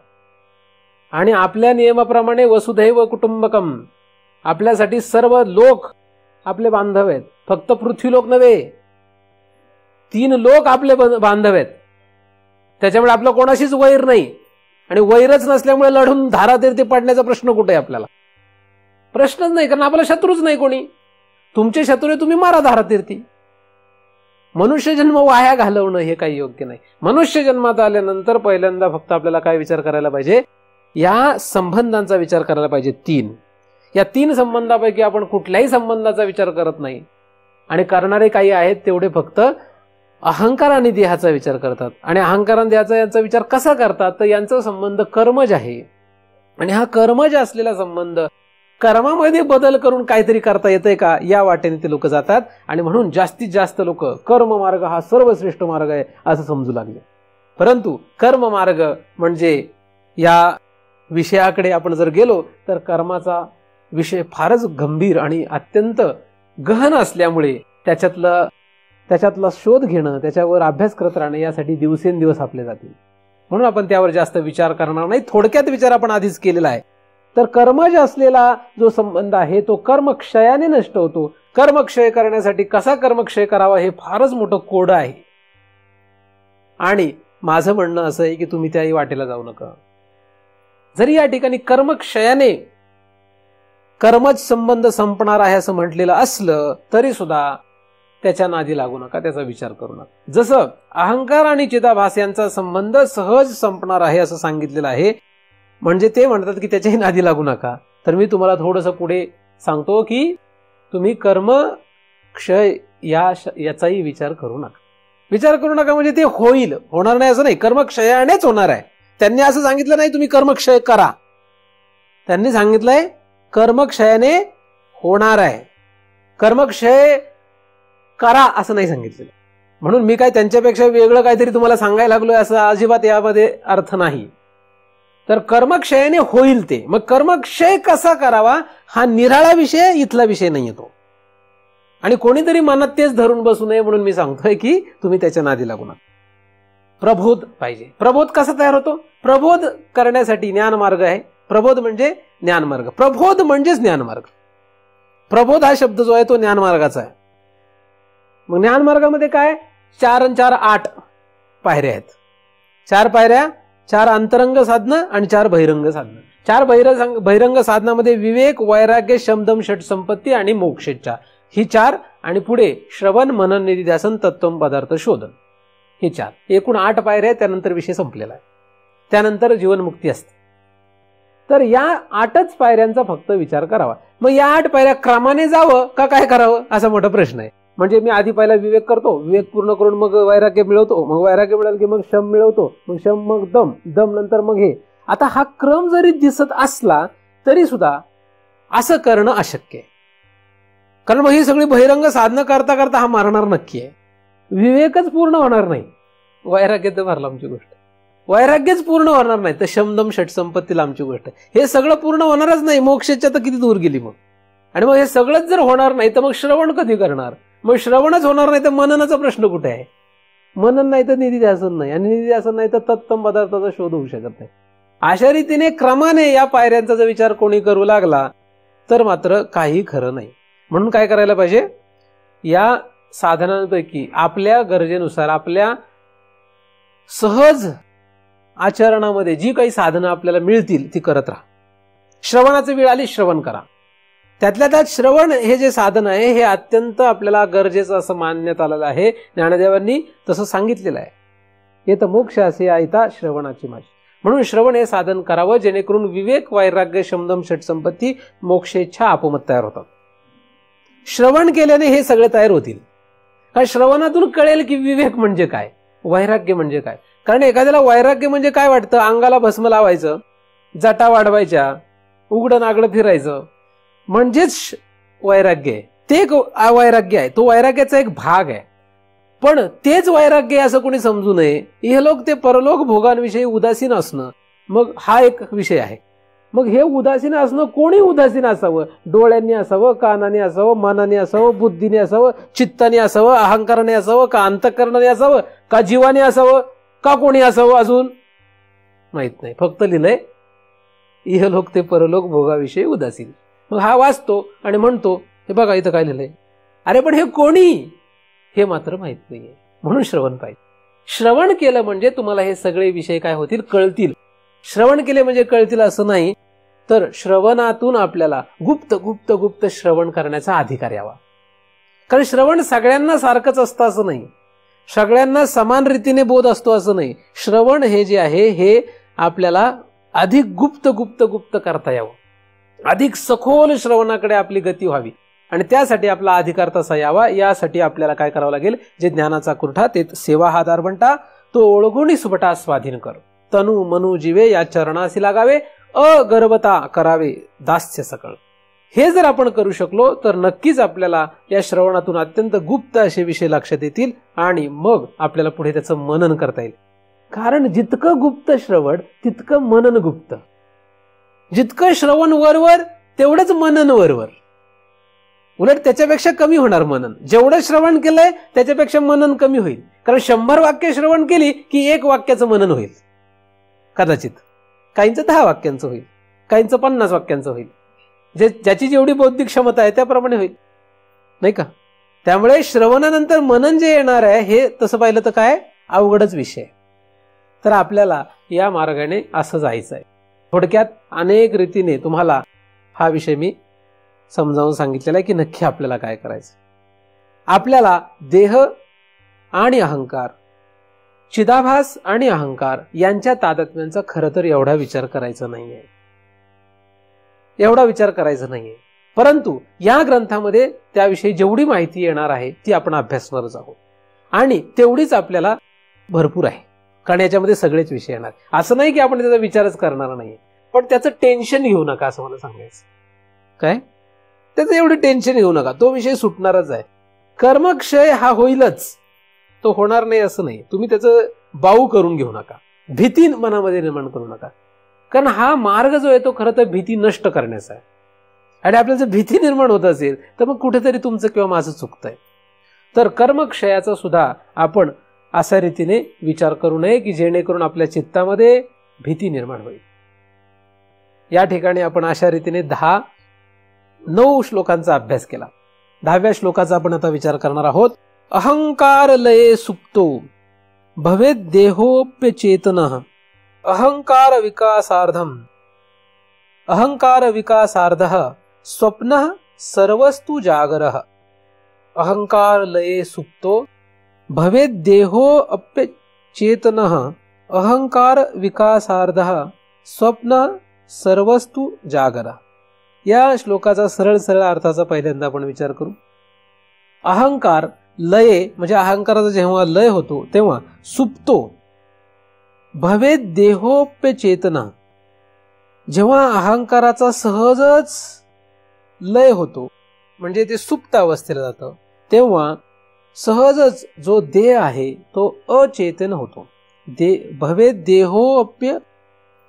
आणि आपल्या नियमाप्रमाणे वसुधैव कुटुंबकम, आपल्यासाठी सर्व लोक आपले बांधव आहेत. फक्त पृथ्वी लोक नव्हे, 3 लोक आपले बांधव आहेत. त्याच्यामुळे आपलं कोणाशीच वैर नाही. आणि वैरच नसल्यामुळे लढून धारातीर्थी पडण्याचा प्रश्न कुठे आहे आपल्याला? प्रश्नच नाही, कारण आपला शत्रूच नाही कोणी. तुमचे शत्रू तुम्ही मारा धारातीर्थी. मनुष्य जन्म वाया घालवणं हे काही योग्य नाही. मनुष्य जन्मात आल्यानंतर पहिल्यांदा फक्त आपल्याला काय विचार करायला पाहिजे? या संबंधांचा विचार करायला पाहिजे. 3 या 3 संबंधापैकी आपण कुठल्याही संबंधाचा विचार करत नाही. आणि करणारे काही आहेत तेवढे फक्त अहंकार आणि देहाचा विचार करतात. आणि अहंकार आणि देहाचा यांचा विचार कसा करतात? तर यांचा संबंध कर्मज आहे. आणि हा कर्मज असलेला संबंध, कर्मामध्ये बदल करून काहीतरी करता येतंय का या वाटेने ते लोक जातात. आणि म्हणून जास्तीत जास्त लोक कर्म मार्ग हा सर्वश्रेष्ठ मार्ग आहे असं समजू लागले. परंतु कर्म मार्ग म्हणजे या विषयाकडे आपण जर गेलो तर कर्माचा विषय फारच गंभीर आणि अत्यंत गहन असल्यामुळे त्याच्यातला शोध घेणं, त्याच्यावर अभ्यास करत राहणं यासाठी दिवसेंदिवस आपले जातील. म्हणून आपण त्यावर जास्त विचार करणार नाही. थोडक्यात विचार आपण आधीच केलेला आहे. तर कर्मज असलेला जो संबंध आहे तो कर्मक्षयाने नष्ट होतो. कर्मक्षय करण्यासाठी कसा कर्मक्षय करावा हे फारच मोठं कोड आहे. आणि माझं म्हणणं असं आहे की तुम्ही त्याही वाटेला जाऊ नका. जरी या ठिकाणी कर्मक्षयाने कर्मज संबंध संपणार आहे असं म्हटलेलं असलं तरी सुद्धा त्याच्या नादी लागू नका, त्याचा विचार करू नका. जसं अहंकार आणि चिदाभास यांचा संबंध सहज संपणार आहे असं सांगितलेलं आहे, म्हणजे ते म्हणतात की त्याच्याही नादी लागू नका. तर मी तुम्हाला थोडंसं पुढे सांगतो की तुम्ही कर्म क्षय याचाही विचार करू नका. विचार करू नका म्हणजे ते होईल, होणार नाही असं नाही. कर्मक्षयानेच होणार आहे. त्यांनी असं सांगितलं नाही तुम्ही कर्मक्षय करा. त्यांनी सांगितलंय कर्मक्षयाने होणार आहे. कर्मक्षय करा असं नाही सांगितलेलं. म्हणून मी काय त्यांच्यापेक्षा वेगळं काहीतरी तुम्हाला सांगायला लागलोय असं अजिबात यामध्ये अर्थ नाही. तर कर्मक्षयाने होईल ते. मग कर्मक्षय कसा करावा हा निराळा विषय, इथला विषय नाही येतो. आणि कोणीतरी मनात तेच धरून बसू नये म्हणून मी सांगतोय की तुम्ही त्याच्या नादी लागू नका. प्रबोध पाहिजे. प्रबोध कसा तयार होतो? प्रबोध करण्यासाठी ज्ञानमार्ग आहे. प्रबोध म्हणजे ज्ञानमार्ग. प्रबोध म्हणजेच ज्ञानमार्ग. प्रबोध हा शब्द जो आहे तो ज्ञानमार्गाचा आहे. मग ज्ञानमार्गामध्ये काय? 4 आणि 4 8 पायऱ्या आहेत. 4 पायऱ्या, 4 अंतरंग साधनं आणि 4 बहिरंग साधनं. 4 बहिरंग साधनामध्ये विवेक, वैराग्य, शमदम, षट संपत्ती आणि मोक्षेच्छा ही 4. आणि पुढे श्रवण, मनन, निधिध्यासन, तत्त्वम, पदार्थ शोधन हे 4. एकूण 8 पायऱ्या आहेत. त्यानंतर विषय संपलेला आहे. त्यानंतर जीवनमुक्ती असते. तर या 8च पायऱ्यांचा फक्त विचार करावा. मग या 8 पायऱ्या क्रमाने जावं का काय करावं असा मोठा प्रश्न आहे. म्हणजे मी आधी पहिला विवेक करतो, विवेक पूर्ण करून मग वैराग्य मिळवतो, मग वैराग्य मिळालं की मग शम मिळवतो, मग शम, मग दम, दम नंतर मग हे. आता हा क्रम जरी दिसत असला तरी सुद्धा असं करणं अशक्य आहे. कारण मग ही सगळी बहिरंग साधनं करता करता हा मारणार नक्की आहे. विवेकच पूर्ण होणार नाही. वैराग्य तर भरला आमची गोष्ट. वैराग्यच पूर्ण होणार नाही तर शमदम षट संपत्ती लांबची गोष्ट. हे सगळं पूर्ण होणारच नाही. मोक्षाच्या तर किती दूर गेली मग. आणि मग हे सगळंच जर होणार नाही तर मग श्रवण कधी करणार? मग श्रवणच होणार नाही तर मननाचा प्रश्न कुठे आहे? मनन नाही तर निधिध्यासन नाही, आणि निधिध्यासन नाही तर तत्त्वम पदार्थाचा शोध होऊ शकत नाही. अशा रीतीने क्रमाने या पायऱ्यांचा जर विचार कोणी करू लागला तर मात्र काही खरं नाही. म्हणून काय करायला पाहिजे? या साधनांपैकी आपल्या गरजेनुसार, आपल्या सहज आचरणामध्ये जी काही साधनं आपल्याला मिळतील ती करत राहा. श्रवणाची वेळ आली, श्रवण करा. त्यातल्या त्यात श्रवण हे जे साधन आहे हे अत्यंत आपल्याला गरजेचं असं मानण्यात आलेलं आहे. ज्ञानदेवांनी तसं सांगितलेलं आहे. येत मोक्ष असे आयता श्रवणाची माझी. म्हणून श्रवण हे साधन करावं, जेणेकरून विवेक, वैराग्य, शमदम, षटसंपत्ती, मोक्षेच्छा, आपोमत तयार होतात. श्रवण केल्याने हे सगळे तयार होतील. कारण श्रवणातून कळेल की विवेक म्हणजे काय, वैराग्य म्हणजे काय. कारण एखाद्याला वैराग्य म्हणजे काय वाटतं, अंगाला भस्म लावायचं, जटा वाढवायच्या, उघडं नागडं फिरायचं म्हणजेच वैराग्य आहे. ते वैराग्य आहे, तो वैराग्याचा एक भाग आहे. पण तेच वैराग्य असं कोणी समजू नये. इहलोक ते परलोक भोगांविषयी उदासीन असणं, मग हा एक विषय आहे. मग हे उदासीन असणं, कोणी उदासीन असावं, डोळ्यांनी असावं, कानाने असावं, मनाने असावं, बुद्धीने असावं, चित्ताने असावं, अहंकाराने असावं, का अंतःकरणाने असावं, का जीवाने असावं, का कोणी असावं अजून माहित नाही. फक्त लिहिलंय इहलोक ते परलोक भोगाविषयी उदासीन. मग हा वाचतो आणि म्हणतो हे बघा इथं काय लिहिलंय. अरे पण हे कोणी, हे मात्र माहित नाहीये. म्हणून श्रवण पाहिजे. श्रवण केलं म्हणजे तुम्हाला हे सगळे विषय काय होतील, कळतील. श्रवण केले म्हणजे कळतील असं नाही, तर श्रवणातून आपल्याला गुप्त गुप्त गुप्त श्रवण करण्याचा अधिकार यावा. कारण श्रवण सगळ्यांना सारखंच असतं असं नाही, सगळ्यांना समान रीतीने बोध असतो असं नाही. श्रवण हे जे आहे हे आपल्याला अधिक गुप्त गुप्त गुप्त करता यावं, अधिक सखोल श्रवणाकडे आपली गती व्हावी. आणि त्यासाठी आपला अधिकार तसा यावा. यासाठी आपल्याला काय करावं लागेल, जे ज्ञानाचा कुरठा ते सेवा हा दारवंटा, तो ओळखून सुबटा स्वाधीन कर. तनु मनु जीवे या चरणासी लागावे, अगर्वता करावे दास्य सकळ. हे जर आपण करू शकलो तर नक्कीच आपल्याला या श्रवणातून अत्यंत गुप्त असे विषय लक्षात येतील आणि मग आपल्याला पुढे त्याचं मनन करता येईल. कारण जितकं गुप्त श्रवण तितकं मनन गुप्त. जितकं श्रवण वरवर तेवढंच मनन वरवर. उलट त्याच्यापेक्षा कमी होणार मनन. जेवढं श्रवण केलंय त्याच्यापेक्षा मनन कमी होईल. कारण 100 वाक्य श्रवण केली की 1 वाक्याचं मनन होईल कदाचित. काहींचं 10 वाक्यांचं होईल, काहींचं 50 वाक्यांचं होईल. ज्याची जेवढी बौद्धिक क्षमता आहे त्याप्रमाणे होईल, नाही का. त्यामुळे श्रवणानंतर मनन जे येणार आहे हे तसं पाहिलं तर काय अवघडच विषय. तर आपल्याला या मार्गाने असं जायचं आहे. थोडक्यात अनेक रीतीने तुम्हाला हा विषय मी समजावून सांगितलेला आहे की नक्की आपल्याला काय करायचं. आपल्याला देह आणि अहंकार, चिदाभास आणि अहंकार यांच्या तादात्म्यांचा खरं तर एवढा विचार करायचा नाहीये, एवढा विचार करायचा नाहीये. परंतु या ग्रंथामध्ये त्याविषयी जेवढी माहिती येणार आहे ती आपण अभ्यासणारच आहोत आणि तेवढीच आपल्याला भरपूर आहे. कारण याच्यामध्ये सगळेच विषय येणार. असं नाही की आपण त्याचा विचारच करणार नाही, पण त्याचं टेन्शन घेऊ नका असं मला सांगायचं. काय त्याचं एवढं टेन्शन घेऊ नका, तो विषय सुटणारच आहे. कर्मक्षय हा होईलच, तो होणार नाही असं नाही. तुम्ही त्याचं बाऊ करून घेऊ नका, भीती मनामध्ये निर्माण करू नका. कारण हा मार्ग जो आहे तो खरं तर भीती नष्ट करण्याचा आहे. आणि आपल्याला जर भीती निर्माण होत असेल तर मग कुठेतरी तुमचं किंवा माझं चुकतंय. तर कर्मक्षयाचा सुद्धा आपण अशा रीतीने विचार करू नये की जेणेकरून आपल्या चित्तामध्ये भीती निर्माण होईल. या ठिकाणी आपण अशा रीतीने 9 श्लोकांचा अभ्यास केला. 10व्या श्लोकाचा आपण आता विचार करणार आहोत. अहंकार लये सुप्तो भवेद देहोप्यचेतनः अहंकार विकासार्धम अहंकार विकासार्धः स्वप्नः सर्वस्तु जागरः. अहंकार लये सुप्तो भवेद देहोप्यचेतनः अहंकार विकासार्धः स्वप्नः सर्वस्तु जागरः. या श्लोकाचा सरळ सरळ अर्थाचा पहिल्यांदा आपण विचार करू. अहंकार लये म्हणजे अहंकाराचा जेव्हा लय होतो तेव्हा सुप्तो भवेद देहोप्यचेतना. जेव्हा अहंकाराचा सहजच लय होतो म्हणजे ते सुप्त अवस्थेला जातं तेव्हा सहजच जो देह आहे तो अचेतन होतो. भवेद देहोप्य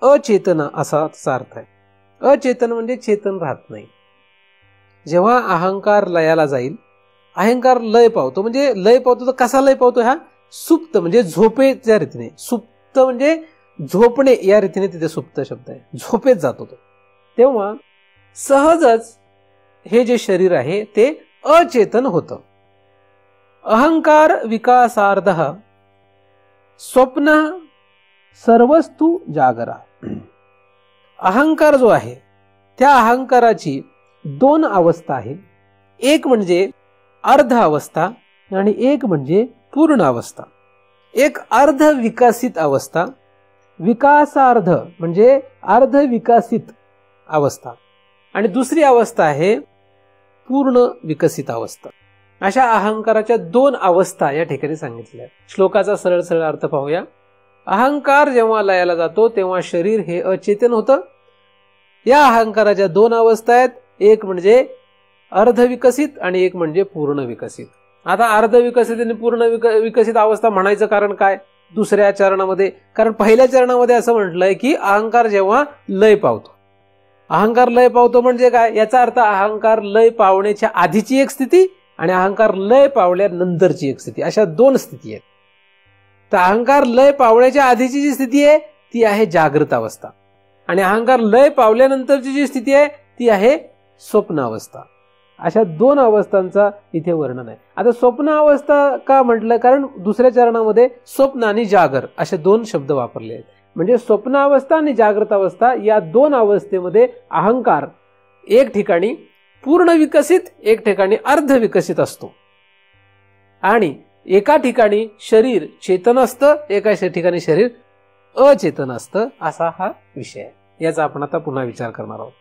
अचेतन असा अर्थ आहे. अचेतन म्हणजे चेतन राहत नाही. जेव्हा अहंकार लयाला जाईल, अहंकार लय पावतो म्हणजे लय पावतो तर कसा लय पावतो, हा सुप्त म्हणजे झोपेच्या रीतीने. सुप्त म्हणजे झोपणे या रीतीने तिथे सुप्त शब्द आहे, झोपेत जातो तो. तेव्हा सहजच हे जे शरीर आहे ते अचेतन होतं. अहंकार विकासार्धः स्वप्न सर्वस्तु जागरा. अहंकार जो आहे त्या अहंकाराची 2 अवस्था आहे. एक म्हणजे अर्ध अवस्था आणि एक म्हणजे पूर्ण अवस्था. एक अर्ध विकसित अवस्था, विकासार्ध म्हणजे अर्ध विकसित अवस्था, आणि दुसरी अवस्था आहे पूर्ण विकसित अवस्था. अशा अहंकाराच्या दोन अवस्था या ठिकाणी सांगितल्या. श्लोकाचा सरळ सरळ अर्थ पाहूया. अहंकार जेव्हा लयाला जातो तेव्हा शरीर हे अचेतन होतं. या अहंकाराच्या दोन अवस्था आहेत, एक म्हणजे अर्ध विकसित आणि एक म्हणजे पूर्ण विकसित. आता अर्ध विकसित आणि पूर्ण विकसित अवस्था म्हणायचं कारण काय दुसऱ्या चरणामध्ये? कारण पहिल्या चरणामध्ये असं म्हटलंय की अहंकार जेव्हा लय पावतो. अहंकार लय पावतो म्हणजे काय? याचा अर्थ अहंकार लय पावण्याच्या आधीची एक स्थिती आणि अहंकार लय पावल्यानंतरची एक स्थिती, अशा दोन स्थिती आहेत. तर अहंकार लय पावण्याच्या आधीची जी स्थिती आहे ती आहे जागृत अवस्था, आणि अहंकार लय पावल्यानंतरची जी स्थिती आहे ती आहे स्वप्न अवस्था. अशा दोन अवस्थांचा इथे वर्णन आहे. आता स्वप्न अवस्था का म्हटलं? कारण दुसऱ्या चरणामध्ये स्वप्न आणि जागर असे दोन शब्द वापरले आहेत. म्हणजे स्वप्न अवस्था आणि जागृत अवस्था या दोन अवस्थेमध्ये अहंकार एक ठिकाणी पूर्ण विकसित, एक ठिकाणी अर्ध विकसित असतो, आणि एका ठिकाणी शरीर चेतन असतं, एका ठिकाणी शरीर अचेतन असतं. असा हा विषय आहे. याचा आपण आता पुन्हा विचार करणार आहोत.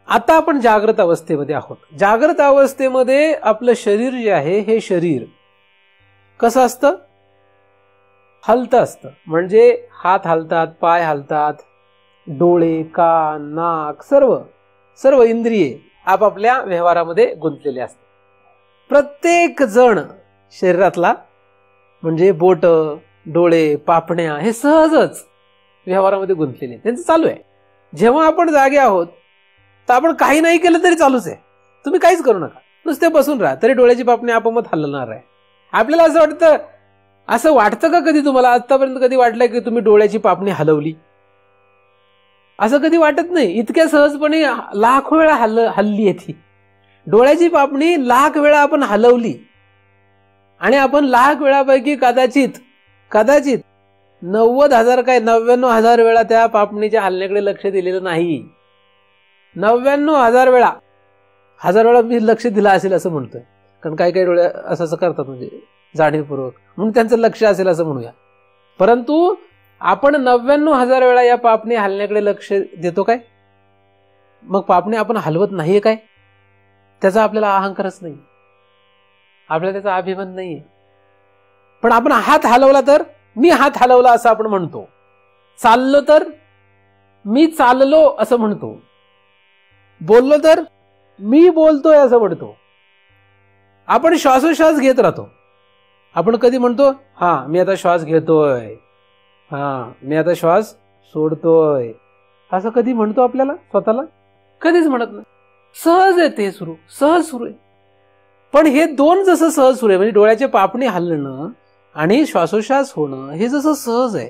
आता आपण जागृत अवस्थेमध्ये आहोत. जागृत अवस्थेमध्ये आपलं शरीर जे आहे हे शरीर कसं असतं? हलतं असतं. म्हणजे हात हलतात, पाय हलतात, डोळे, कान, नाक, सर्व इंद्रिये आपापल्या व्यवहारामध्ये गुंतलेले असतात. प्रत्येक जण शरीरातला म्हणजे बोट, डोळे, पापण्या हे सहजच व्यवहारामध्ये गुंतलेले, त्यांचं चालू आहे. जेव्हा आपण जागे आहोत तर आपण काही नाही केलं तरी चालूच आहे. तुम्ही काहीच करू नका, नुसते बसून राहा तरी डोळ्याची पापणी आपोआप हलणार आहे. आपल्याला असं वाटतं का कधी तुम्हाला? आतापर्यंत कधी वाटलंय की तुम्ही डोळ्याची पापणी हलवली? असं कधी वाटत नाही. इतक्या सहजपणे लाख वेळा हल्ली आहे ती डोळ्याची पापणी. लाख वेळा आपण हलवली, आणि आपण लाख वेळापैकी कदाचित 90,000 काय 99,000 वेळा त्या पापणीच्या हलण्याकडे लक्ष दिलेलं नाही. 99,000 वेळा, 1000 वेळा मी लक्ष दिलं असेल असं म्हणतोय. कारण काही डोळे असं करतात म्हणजे जाणीवपूर्वक, म्हणून त्यांचं लक्ष असेल असं म्हणूया. परंतु आपण 99,000 वेळा या पापणी हलण्याकडे लक्ष देतो काय? मग पापणी आपण हलवत नाहीये काय? त्याचा आपल्याला अहंकारच नाही, आपल्याला त्याचा अभिमान नाहीये. पण आपण हात हलवला तर मी हात हलवला असं आपण म्हणतो. चाललो तर मी चाललो असं म्हणतो. बोललो तर मी बोलतोय असं म्हणतो. आपण श्वासोश्वास घेत राहतो. आपण कधी म्हणतो हा मी आता श्वास घेतोय, हा मी आता श्वास सोडतोय, असं कधी म्हणतो आपल्याला स्वतःला? कधीच म्हणत नाही. सहज आहे ते सहज सुरू आहे. पण हे दोन जसं सहज सुरू आहे म्हणजे डोळ्याचे पापणी हलणं आणि श्वासोश्वास होणं हे जसं सहज आहे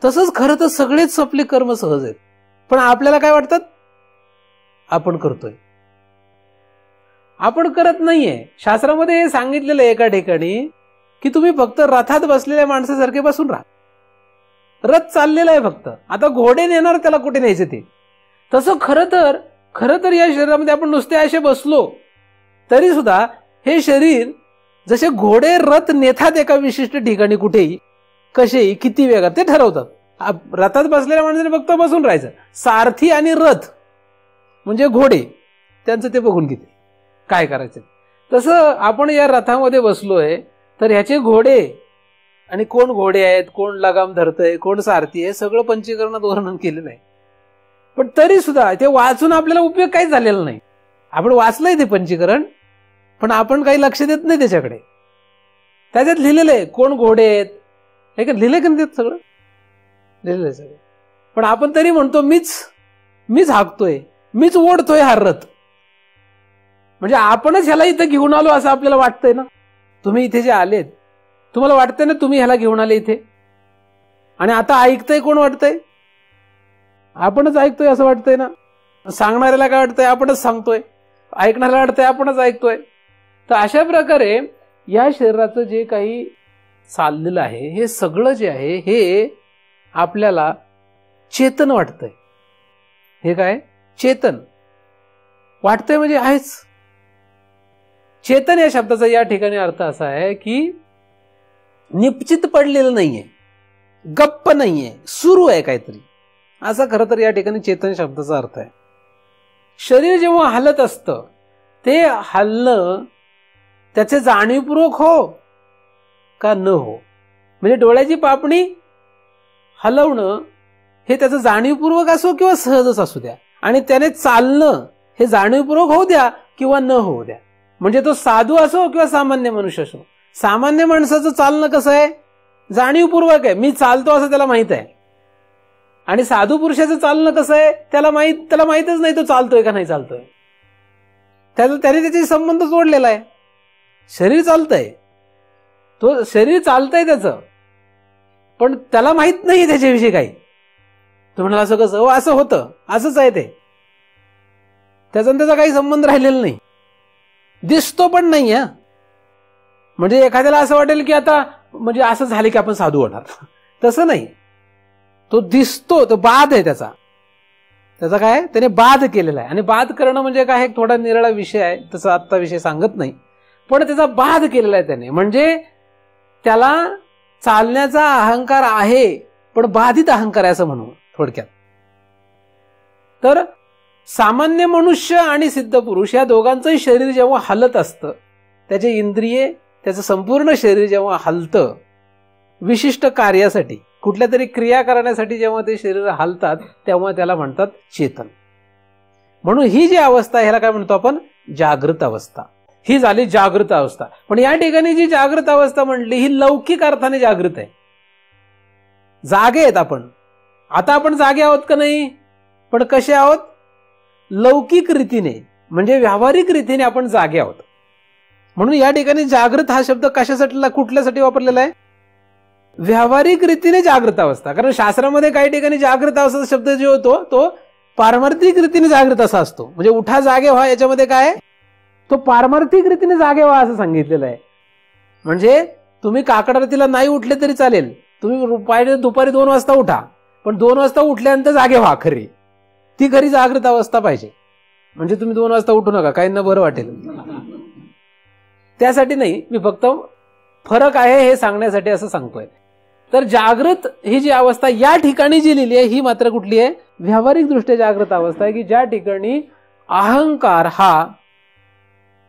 तसंच खरं तर सगळेच आपले कर्म सहज आहेत. पण आपल्याला काय वाटतात? आपण करतोय, आपण करत नाहीये. शास्त्रामध्ये हे सांगितलेलं आहे एका ठिकाणी की तुम्ही फक्त रथात बसलेल्या माणसासारखे बसून राहा. रथ चाललेला आहे फक्त, आता घोडे नेणार त्याला कुठे न्यायचे ते. तसं खरं तर या शरीरामध्ये आपण नुसते असे बसलो तरी सुद्धा हे शरीर जसे घोडे रथ नेतात एका विशिष्ट ठिकाणी, कुठेही कसेही किती वेगात ते ठरवतात. रथात बसलेल्या माणसाने फक्त बसून राहायचं. सारथी आणि रथ म्हणजे घोडे, त्यांचं ते बघून किती काय करायचं. तसं आपण या रथामध्ये बसलोय तर ह्याचे घोडे आणि कोण घोडे आहेत, कोण लगाम धरतय, कोण सारथी आहे, सगळं पंचीकरणात वर्णन केलेलं आहे. पण तरी सुद्धा ते वाचून आपल्याला उपयोग काहीच झालेला नाही. आपण वाचलंय ते पंचीकरण, पण आपण काही लक्ष देत नाही त्याच्याकडे. त्याच्यात लिहिलेलं आहे कोण घोडे आहेत, हे का लिहिले का नाही? सगळं लिहिलेलं आहे सगळं. पण आपण तरी म्हणतो मीच हाकतोय, मीच ओढतोय हा रथ. म्हणजे आपणच ह्याला इथं घेऊन आलो असं आपल्याला वाटतंय ना. तुम्ही इथे जे आलेत तुम्हाला वाटतंय ना तुम्ही ह्याला घेऊन आले इथे, आणि आता ऐकतंय कोण वाटतंय? आपणच ऐकतोय असं वाटतंय ना. सांगणाऱ्याला काय वाटतंय? आपणच सांगतोय. ऐकणाऱ्याला वाटतंय आपणच ऐकतोय. तर अशा प्रकारे या शरीराचं जे काही चाललेलं आहे हे सगळं जे आहे हे आपल्याला चेतन वाटतंय. हे काय चेतन वाटतंय म्हणजे आहेच. चेतन या शब्दाचा या ठिकाणी अर्थ असा आहे की निश्चित पडलेलं नाहीये, गप्प नाहीये, सुरू आहे काहीतरी, असा खरं तर या ठिकाणी चेतन शब्दाचा अर्थ आहे. शरीर जेव्हा हलत असतं ते हलणं त्याचे जाणीवपूर्वक हो का न हो, म्हणजे डोळ्याची पापणी हलवणं हे त्याचं जाणीवपूर्वक असो किंवा सहजच असू द्या, आणि त्याने चालणं हे जाणीवपूर्वक होऊ द्या किंवा न होऊ द्या. म्हणजे तो साधू असो किंवा सामान्य मनुष्य असो. सामान्य माणसाचं चालणं कसं आहे, जाणीवपूर्वक आहे, मी चालतो असं त्याला माहित आहे. आणि साधू पुरुषाचं चालणं कसं आहे, त्याला माहितच नाही तो चालतोय का नाही चालतोय. त्याने त्याची संबंध जोडलेला आहे. शरीर चालतंय, तो शरीर चालतंय त्याचं, पण त्याला माहित नाही त्याच्याविषयी काही. तो म्हणाला असं कसं, असं होतं, असंच आहे ते, त्याचा काही संबंध राहिलेला नाही, दिसतो पण नाही. म्हणजे एखाद्याला असं वाटेल की आता म्हणजे असं झालं की आपण साधू होणार, तसं नाही. तो दिसतो, तो बाध आहे त्याचा काय त्याने बाध केलेला आहे. आणि बाध करणं म्हणजे काय, एक थोडा निराळा विषय आहे, तसा आत्ता विषय सांगत नाही, पण त्याचा बाध केलेला आहे त्याने. म्हणजे त्याला चालण्याचा अहंकार आहे, पण बाधित अहंकार आहे असं म्हणू थोडक्यात. तर सामान्य मनुष्य आणि सिद्ध पुरुष या दोघांचंही शरीर जेव्हा हलत असतं, त्याचे इंद्रिये, त्याचं संपूर्ण शरीर जेव्हा हलतं विशिष्ट कार्यासाठी, कुठल्या तरी क्रिया करण्यासाठी जेव्हा ते शरीर हलतात, तेव्हा त्याला म्हणतात चेतन. म्हणून ही जी अवस्था, ह्याला काय म्हणतो आपण, जागृत अवस्था. ही झाली जागृत अवस्था. पण या ठिकाणी जी जागृत अवस्था म्हटली ही लौकिक अर्थाने जागृत आहे. जागे आहेत आपण. आता आपण जागे आहोत का नाही, पण कसे आहोत, लौकिक रीतीने, म्हणजे व्यावहारिक रीतीने आपण जागे आहोत. म्हणून या ठिकाणी जागृत हा शब्द कशासाठी, कुठल्यासाठी वापरलेला आहे, व्यावहारिक रीतीने जागृत अवस्था. कारण शास्त्रामध्ये काही ठिकाणी जागृत अवस्था शब्द जो होतो तो पारमार्थिक रीतीने जागृत असा असतो. म्हणजे उठा जागे व्हा, याच्यामध्ये काय, तो पारमार्थिक रीतीने जागे व्हा असं सांगितलेलं आहे. म्हणजे तुम्ही काकडारतीला नाही उठले तरी चालेल, तुम्ही दुपारी 2 वाजता उठा, पण 2 वाजता उठल्यानंतर जागे व्हा, खरी ती खरी जागृत अवस्था पाहिजे. म्हणजे तुम्ही 2 वाजता उठू नका, काहींना बरं वाटेल, त्यासाठी नाही, मी फक्त फरक आहे हे सांगण्यासाठी असं सांगतोय. तर जागृत ही जी अवस्था या ठिकाणी जी लिहिली आहे ही मात्र कुठली आहे, व्यावहारिक दृष्ट्या जागृत अवस्था आहे, की ज्या ठिकाणी अहंकार हा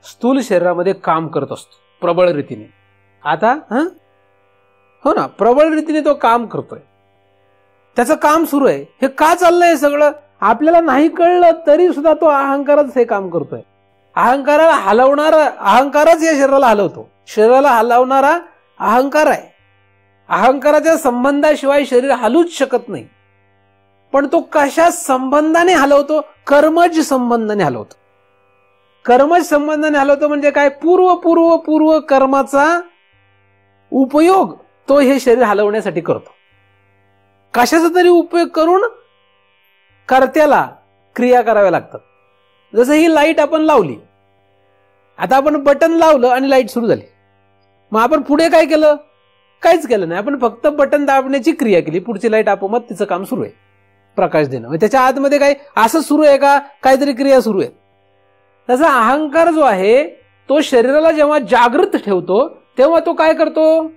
स्थूल शरीरामध्ये काम करत असतो प्रबळ रीतीने. आता हो ना, प्रबळ रीतीने तो काम करतोय, त्याचं काम सुरू आहे. हे का चाललंय सगळं आपल्याला नाही कळलं तरी सुद्धा तो अहंकारच हे काम करतोय. अहंकाराला हलवणारा अहंकारच या शरीराला हलवतो. शरीराला हलवणारा अहंकार आहे. अहंकाराच्या संबंधाशिवाय शरीर हलूच शकत नाही. पण तो कशा संबंधाने हलवतो, कर्मज संबंधाने हलवतो. कर्मज संबंधाने हलवतो म्हणजे काय, पूर्व कर्माचा उपयोग तो हे शरीर हलवण्यासाठी करतो. कशाचा तरी उपयोग करून कर्त्याला क्रिया कराव्या लागतात. जसं ही लाईट आपण लावली, आता आपण बटन लावलं आणि लाईट सुरू झाली, मग आपण पुढे काय केलं, काहीच केलं नाही, आपण फक्त बटन दाबण्याची क्रिया केली, पुढची लाईट आपोआप तिचं काम सुरू आहे, प्रकाश देणं. त्याच्या आतमध्ये काय असं सुरू आहे का, काहीतरी क्रिया सुरू आहे. तसा अहंकार जो आहे तो शरीराला जेव्हा जागृत ठेवतो तेव्हा तो काय करतो,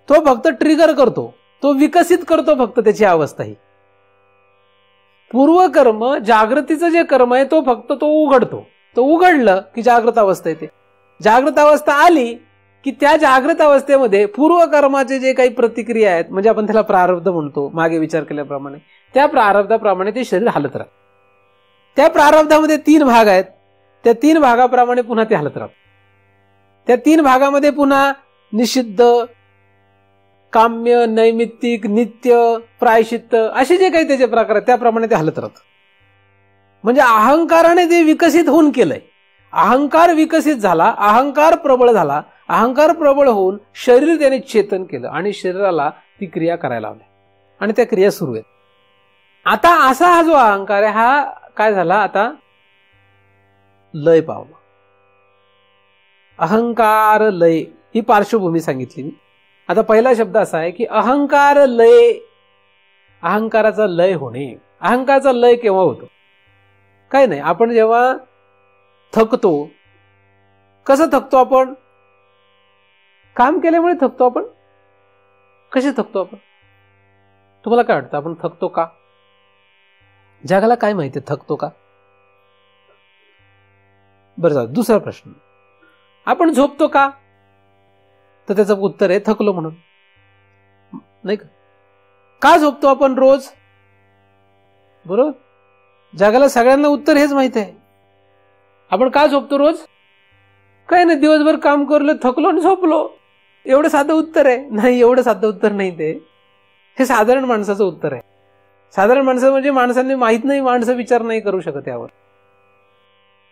तो फक्त ट्रिगर करतो, तो विकसित करतो फक्त त्याची अवस्था. ही पूर्वकर्म, जागृतीचं जे कर्म आहे तो फक्त तो उघडतो. तो उघडलं की जागृत अवस्था येते. जागृत अवस्था आली की त्या जागृत अवस्थेमध्ये पूर्वकर्माचे जे काही प्रतिक्रिया आहेत, म्हणजे आपण त्याला प्रारब्ध म्हणतो, मागे विचार केल्याप्रमाणे त्या प्रारब्धाप्रमाणे ते शरीर हलत राहत. त्या प्रारब्धामध्ये 3 भाग आहेत, त्या 3 भागाप्रमाणे पुन्हा ते हलत राहत. त्या 3 भागामध्ये पुन्हा निषिद्ध, काम्य, नैमित्तिक, नित्य, प्रायश्चित्त असे जे काही त्याचे प्रकार आहेत त्याप्रमाणे ते हलत राहत. म्हणजे अहंकाराने ते विकसित होऊन केलंय. अहंकार विकसित झाला, अहंकार प्रबळ झाला, अहंकार प्रबळ होऊन शरीर त्याने चेतन केलं आणि शरीराला ती क्रिया करायला लावली आणि त्या क्रिया सुरू आहेत. आता असा हा जो अहंकार आहे हा काय झाला, आता लय पावला. अहंकार लय ही पार्श्वभूमी सांगितली मी. आता पहिला शब्द असा आहे की अहंकार लय, अहंकाराचा लय होणे. अहंकाराचा लय केव्हा होतो, काय नाही, आपण जेव्हा थकतो. कसं थकतो आपण, काम केल्यामुळे थकतो आपण, कसे थकतो आपण? तुम्हाला काय वाटतं, आपण थकतो का? जगाला काय माहिती थकतो का? बरं जाऊ, दुसरा प्रश्न, आपण झोपतो का? तर त्याचं उत्तर आहे थकलो म्हणून, नाही का? का झोपतो आपण रोज? बरोबर, जगाला सगळ्यांना उत्तर हेच माहिती आहे. आपण का झोपतो रोज? काय नाही, दिवसभर काम करलो, थकलो आणि झोपलो, एवढं साधं उत्तर आहे. नाही, एवढं साधं उत्तर नाही ते. हे साधारण माणसाचं उत्तर आहे. साधारण माणसं म्हणजे माणसांनी माहित नाही, माणसं विचार नाही करू शकत यावर.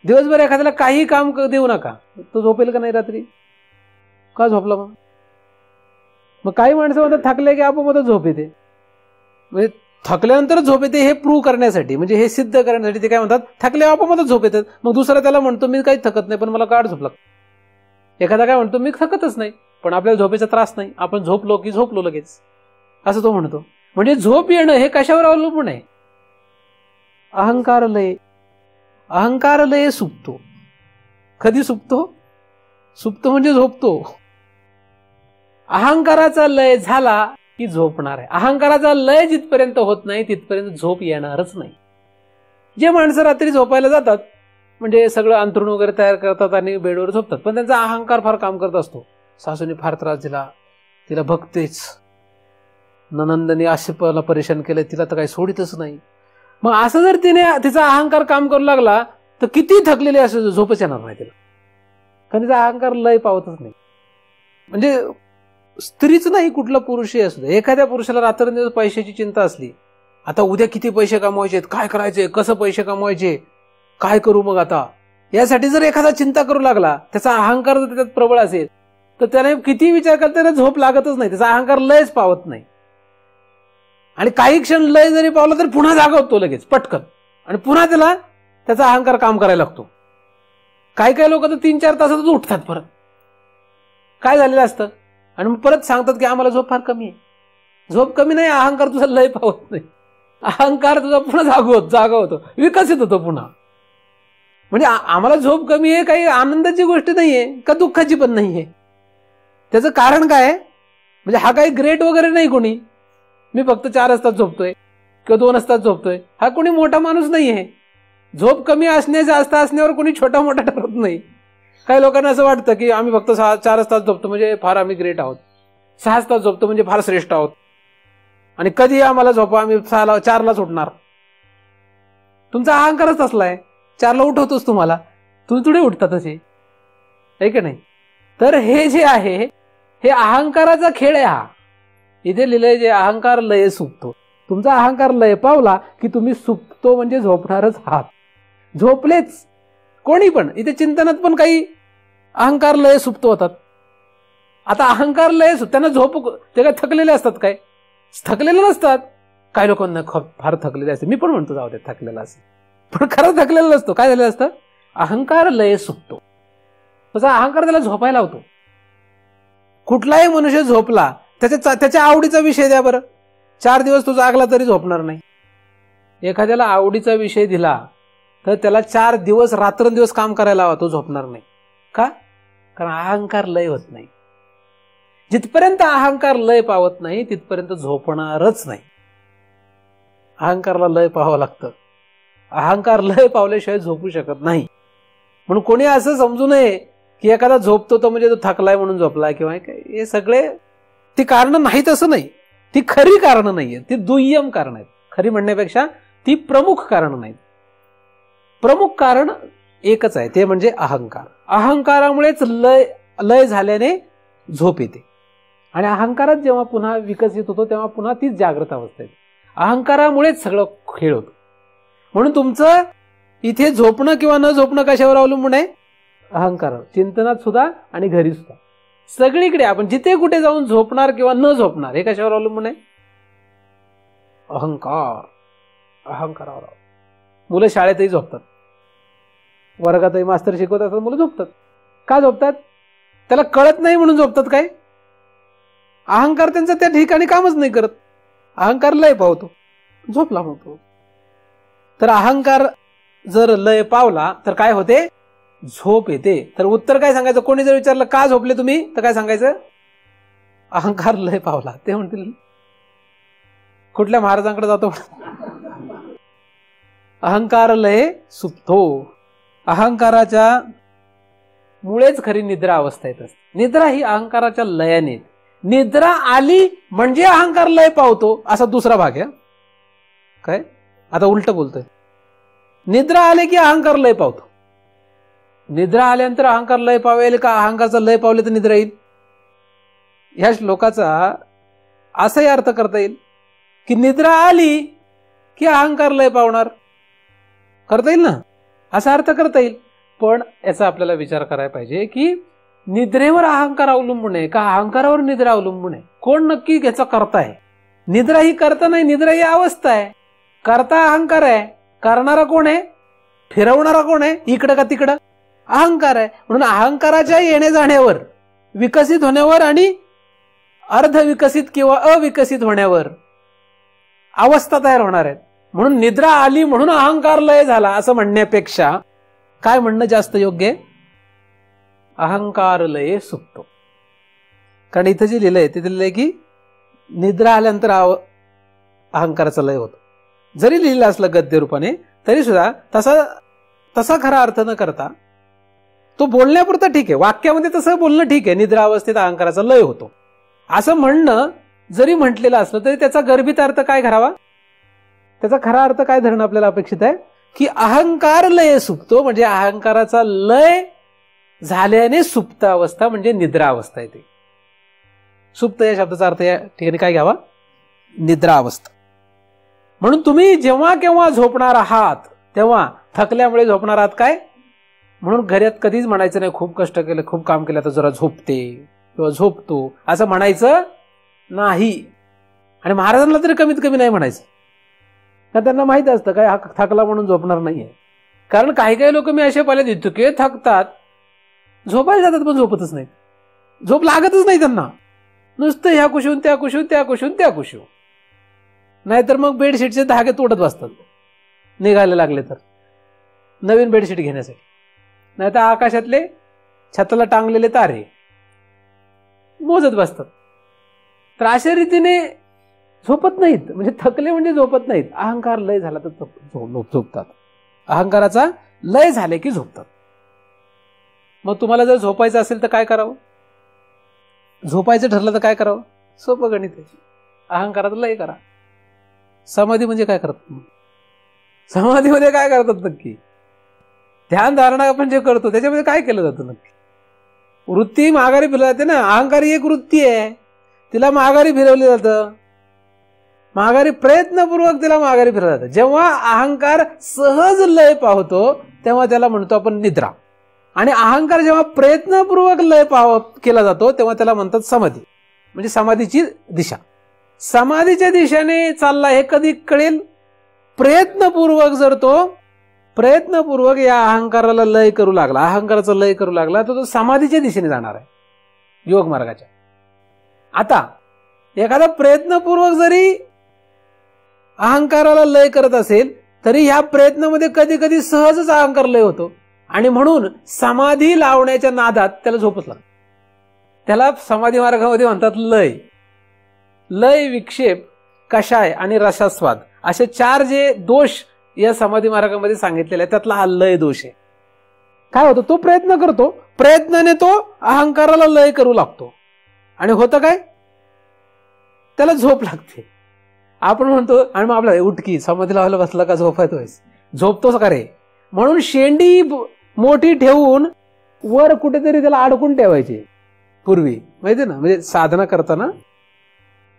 दिवसभर एखाद्याला काही काम देऊ नका, तो झोपेल का नाही रात्री? का झोपला मग? मग काही माणसं म्हणतात थकले की आपोआप झोप येते. म्हणजे थकल्यानंतर झोप येते हे प्रूव्ह करण्यासाठी, म्हणजे हे सिद्ध करण्यासाठी ते काय म्हणतात, थकले आपोआप झोप येतात. मग दुसरा त्याला म्हणतो मी काही थकत नाही पण मला गाढ झोप लागते. एखादा काय म्हणतो मी थकतच नाही पण आपल्याला झोपेचा त्रास नाही, आपण झोपलो की झोपलो लगेच, असं तो म्हणतो. म्हणजे झोप येणं हे कशावर अवलंबून आहे? अहंकार लय. अहंकार लय सुप्तो. कधी सुप्तो? सुप्तो म्हणजे झोपतो. अहंकाराचा लय झाला की झोपणार आहे. अहंकाराचा लय जिथपर्यंत होत नाही तिथपर्यंत झोप येणारच नाही. जे माणसं रात्री झोपायला जातात म्हणजे सगळं अंथरूण वगैरे तयार करतात आणि बेडवर झोपतात, पण त्यांचा अहंकार फार काम करत असतो. सासूने फार त्रास दिला, तिला बघतेच, ननंदने आशिपाला परेशान केलं, तिला तर काही सोडितच नाही. मग असं जर तिचा अहंकार काम करू लागला तर किती थकलेले असं झोपच येणार नाही तिला, कारण तिचा अहंकार लय पावतच नाही. म्हणजे स्त्रीच नाही, कुठला पुरुषही असू दे, एखाद्या पुरुषाला रात्रंदिवस पैशाची चिंता असली, आता उद्या किती पैसे कमवायचे, काय करायचे, कसं पैसे कमवायचे, काय करू मग आता, यासाठी जर एखादा चिंता करू लागला, त्याचा अहंकार जर त्याच्यात प्रबळ असेल तर त्याने किती विचार करता त्याला झोप लागतच नाही, त्याचा अहंकार लयच पावत नाही. आणि काही क्षण लय जरी पावला तरी पुन्हा जागा होतो लगेच पटकन, आणि पुन्हा त्याला त्याचा अहंकार काम करायला लागतो. काही काही लोक तर 3-4 तासातच उठतात परत, काय झालेलं असतं, आणि मग परत सांगतात की आम्हाला झोप फार कमी आहे. झोप कमी नाही, अहंकार तुझा लय पावत नाही, अहंकार तुझा पुन्हा जागा होतो, विकसित होतो पुन्हा. म्हणजे आम्हाला झोप कमी आहे काही आनंदाची गोष्ट नाहीये का दुःखाची पण नाहीये. त्याचं कारण काय आहे? म्हणजे हा काही ग्रेट वगैरे नाही कोणी, मी फक्त 4 तास झोपतोय किंवा 2 तास झोपतोय, हा कोणी मोठा माणूस नाहीये. झोप कमी असणे जास्त असण्यावर कोणी छोटा मोठा ठरत नाही. काही लोकांना असं वाटतं की आम्ही फक्त 4 तास झोपतो म्हणजे फार आम्ही ग्रेट आहोत, 6 तास झोपतो म्हणजे फार श्रेष्ठ आहोत, आणि कधी आम्हाला झोपा आम्ही 4लाच उठणार. तुमचा अहंकारच असलाय, 4ला उठवतोच तुम्हाला, तुम्ही थोडे उठता तसे, आहे की नाही? तर हे जे आहे हे अहंकाराचा खेळ आहे. हा इथे लिहिलंय जे अहंकार लय सुप्तो. तुमचा अहंकार लय पावला की तुम्ही सुप्तो म्हणजे झोपणारच आहात. झोपलेच कोणी पण, इथे चिंतनात पण काही अहंकार लय सुप्त होतात. आता अहंकार लय त्यांना झोप, ते काय थकलेले असतात काय? थकलेले नसतात. काही लोकांना फार थकलेले असते, मी पण म्हणतो जाऊ दे थकलेला असते, पण खरंच थकलेला नसतो. काय झालेलं असतं? अहंकार लय सुप्तो. तसा अहंकार त्याला झोपायला होतो. कुठलाही मनुष्य झोपला, त्याच्या आवडीचा विषय द्या बरं, 4 दिवस तो जागला तरी झोपणार नाही. एखाद्याला आवडीचा विषय दिला तर त्याला 4 दिवस रात्रंदिवस काम करायला हवा, तो झोपणार नाही. का? कारण अहंकार लय होत नाही. जिथपर्यंत अहंकार लय पावत नाही तिथपर्यंत झोपणारच नाही. अहंकारला लय पाहावं लागतं. अहंकार लय पावल्याशिवाय झोपू शकत नाही. म्हणून कोणी असं समजू नये की एखादा झोपतो तो म्हणजे तो थकलाय म्हणून झोपलाय किंवा काय, हे सगळे ती कारण नाहीत असं नाही. ती खरी कारण नाहीये, ती दुय्यम कारण आहेत. खरी म्हणण्यापेक्षा ती प्रमुख कारण नाहीत. प्रमुख कारण एकच आहे, ते म्हणजे अहंकार. अहंकारामुळेच लय झाल्याने झोप येते, आणि अहंकारात जेव्हा पुन्हा विकसित होतो तेव्हा पुन्हा तीच जागृत अवस्था येते. अहंकारामुळेच सगळं खेळ होतो. म्हणून तुमचं इथे झोपणं किंवा न झोपणं कशावर अवलंबून आहे? अहंकार. चिंतनात सुद्धा आणि घरी सुद्धा, सगळीकडे आपण जिथे कुठे जाऊन झोपणार किंवा न झोपणार हे कशावर अवलंबून आहे? अहंकार. अहंकारावर. मुलं शाळेतही झोपतात, वर्गातही मास्तर शिकवत असतात, मुलं झोपतात. का झोपतात? त्याला कळत नाही म्हणून झोपतात काय? अहंकार त्यांचा त्या ठिकाणी कामच नाही करत. अहंकार लय पावतो, झोपला म्हणतो. तर अहंकार जर लय पावला तर काय होते? झोप येते. तर उत्तर काय सांगायचं? कोणी जर विचारलं का झोपले तुम्ही, तर काय सांगायचं? अहंकार लय पावला. ते म्हणतील कुठल्या महाराजांकडे जातो? अहंकार लय सुप्तो. अहंकाराच्या मुळेच खरी निद्रा अवस्था येत असते. निद्रा ही अहंकाराच्या लयाने. निद्रा आली म्हणजे अहंकार लय पावतो, असा दुसरा भाग आहे. काय आता उलट बोलतोय. निद्रा आले की अहंकार लय पावतो. निद्रा आल्यानंतर अहंकार लय पावेल का अहंकारचा लय पावले तर निद्रा येईल? ह्या श्लोकाचा असाही अर्थ करता येईल की निद्रा आली की अहंकार लय पावणार. करता येईल ना, असा अर्थ करता येईल. पण याचा आपल्याला विचार करायला पाहिजे की निद्रेवर अहंकार अवलंबून आहे का अहंकारावर निद्रा अवलंबून आहे? कोण नक्की याचा करता आहे? निद्रा ही करता नाही, निद्रा ही अवस्था आहे. करता अहंकार आहे, करणारा कोण आहे? फिरवणारा कोण आहे? इकडं का तिकडं? अहंकार आहे. म्हणून अहंकाराच्या येणे जाण्यावर, विकसित होण्यावर आणि अर्धविकसित किंवा अविकसित होण्यावर अवस्था तयार होणार आहेत. म्हणून निद्रा आली म्हणून अहंकार लय झाला असं म्हणण्यापेक्षा काय म्हणणं जास्त योग्य आहे? अहंकार लय सुप्तो. कारण इथं जे लिहिलंय ते लिहिलंय की निद्रा आल्यानंतर अहंकाराचा लय होतो. जरी लिहिलं असलं गद्य रूपाने तरी सुद्धा तसा खरा अर्थ न करता तो बोलण्यापुरता ठीक आहे, वाक्यामध्ये तसं बोलणं ठीक आहे, निद्रा अवस्थेत अहंकाराचा लय होतो असं म्हणणं जरी म्हटलेलं असलं तरी त्याचा गर्भित अर्थ काय करावा? त्याचा खरा अर्थ काय धरणं आपल्याला अपेक्षित आहे की अहंकार लय सुप्तो म्हणजे अहंकाराचा लय झाल्याने सुप्त अवस्था म्हणजे निद्रा अवस्था येते. सुप्त या शब्दाचा अर्थ या ठिकाणी काय घ्यावा? निद्रा अवस्था. म्हणून तुम्ही जेव्हा केव्हा झोपणार आहात तेव्हा थकल्यामुळे झोपणार आहात काय म्हणून घरात कधीच म्हणायचं नाही खूप कष्ट केलं, खूप काम केलं, तर जरा झोपते किंवा झोपतो असं म्हणायचं नाही. आणि महाराजांना तरी कमीत कमी नाही म्हणायचं, कारण त्यांना माहित असतं काय हा थकला म्हणून झोपणार नाहीये. कारण काही काही लोक मी असे पाहिले इतके थकतात, झोपायला जातात पण झोपतच नाहीत, झोप लागतच नाही त्यांना. नुसतं ह्या कुशीहून त्या कुशीहून त्या कुशीहून त्या कुशीहून, नाहीतर मग बेडशीटचे धागे तोडत बसतात निघायला लागले तर नवीन बेडशीट घेण्यासाठी, नाहीतर आकाशातले छताला टांगलेले तारे मोजत बसतात. तर अशा रीतीने झोपत नाहीत, म्हणजे थकले म्हणजे झोपत नाहीत. अहंकार लय झाला तर झोपतात. अहंकाराचा लय झाले की झोपतात. मग तुम्हाला जर झोपायचं असेल तर काय करावं? झोपायचं ठरलं तर काय करावं? सोपं गणित आहे, अहंकाराचा लय करा. समाधी म्हणजे काय करतात? समाधीमध्ये काय करतात नक्की? ध्यान धारणा आपण जे करतो त्याच्यामध्ये काय केलं जातं नक्की? वृत्ती माघारी फिरवली जाते ना. अहंकारी एक वृत्ती आहे, तिला माघारी फिरवली जातं. माघारी प्रयत्नपूर्वक तिला माघारी फिरवलं जातं. जेव्हा अहंकार सहज लय पावतो तेव्हा त्याला म्हणतो आपण निद्रा. आणि अहंकार जेव्हा प्रयत्नपूर्वक लय केला जातो तेव्हा त्याला म्हणतात समाधी, म्हणजे समाधीची दिशा. समाधीच्या दिशेने चालला हे कधी कळेल? प्रयत्नपूर्वक जर तो प्रयत्नपूर्वक या अहंकाराला लय करू लागला, अहंकाराचा लय करू लागला, तर तो समाधीच्या दिशेने जाणार आहे, योग मार्गाच्या. आता एखादा प्रयत्नपूर्वक जरी अहंकाराला लय करत असेल तरी ह्या प्रयत्नामध्ये कधी कधी सहजच अहंकार लय होतो. आणि म्हणून समाधी लावण्याच्या नादात त्याला झोपच लागतो. त्याला समाधी मार्गामध्ये म्हणतात लय. लय, विक्षेप, कषाय आणि रसास्वाद असे 4 जे दोष या समाधी मार्गामध्ये सांगितलेले आहेत त्यातला हा लय दोष आहे. काय होतं? तो प्रयत्न करतो, प्रयत्नाने तो अहंकाराला लय करू लागतो आणि होतं काय? त्याला झोप लागते. आपण म्हणतो आणि मग आपल्याला उठकी समाधी लावायला बसला का झोपायतोय, झोपतोच का रे? म्हणून शेंडी मोठी ठेवून वर कुठेतरी त्याला अडकून ठेवायचे पूर्वी, माहिती ना. म्हणजे साधना करताना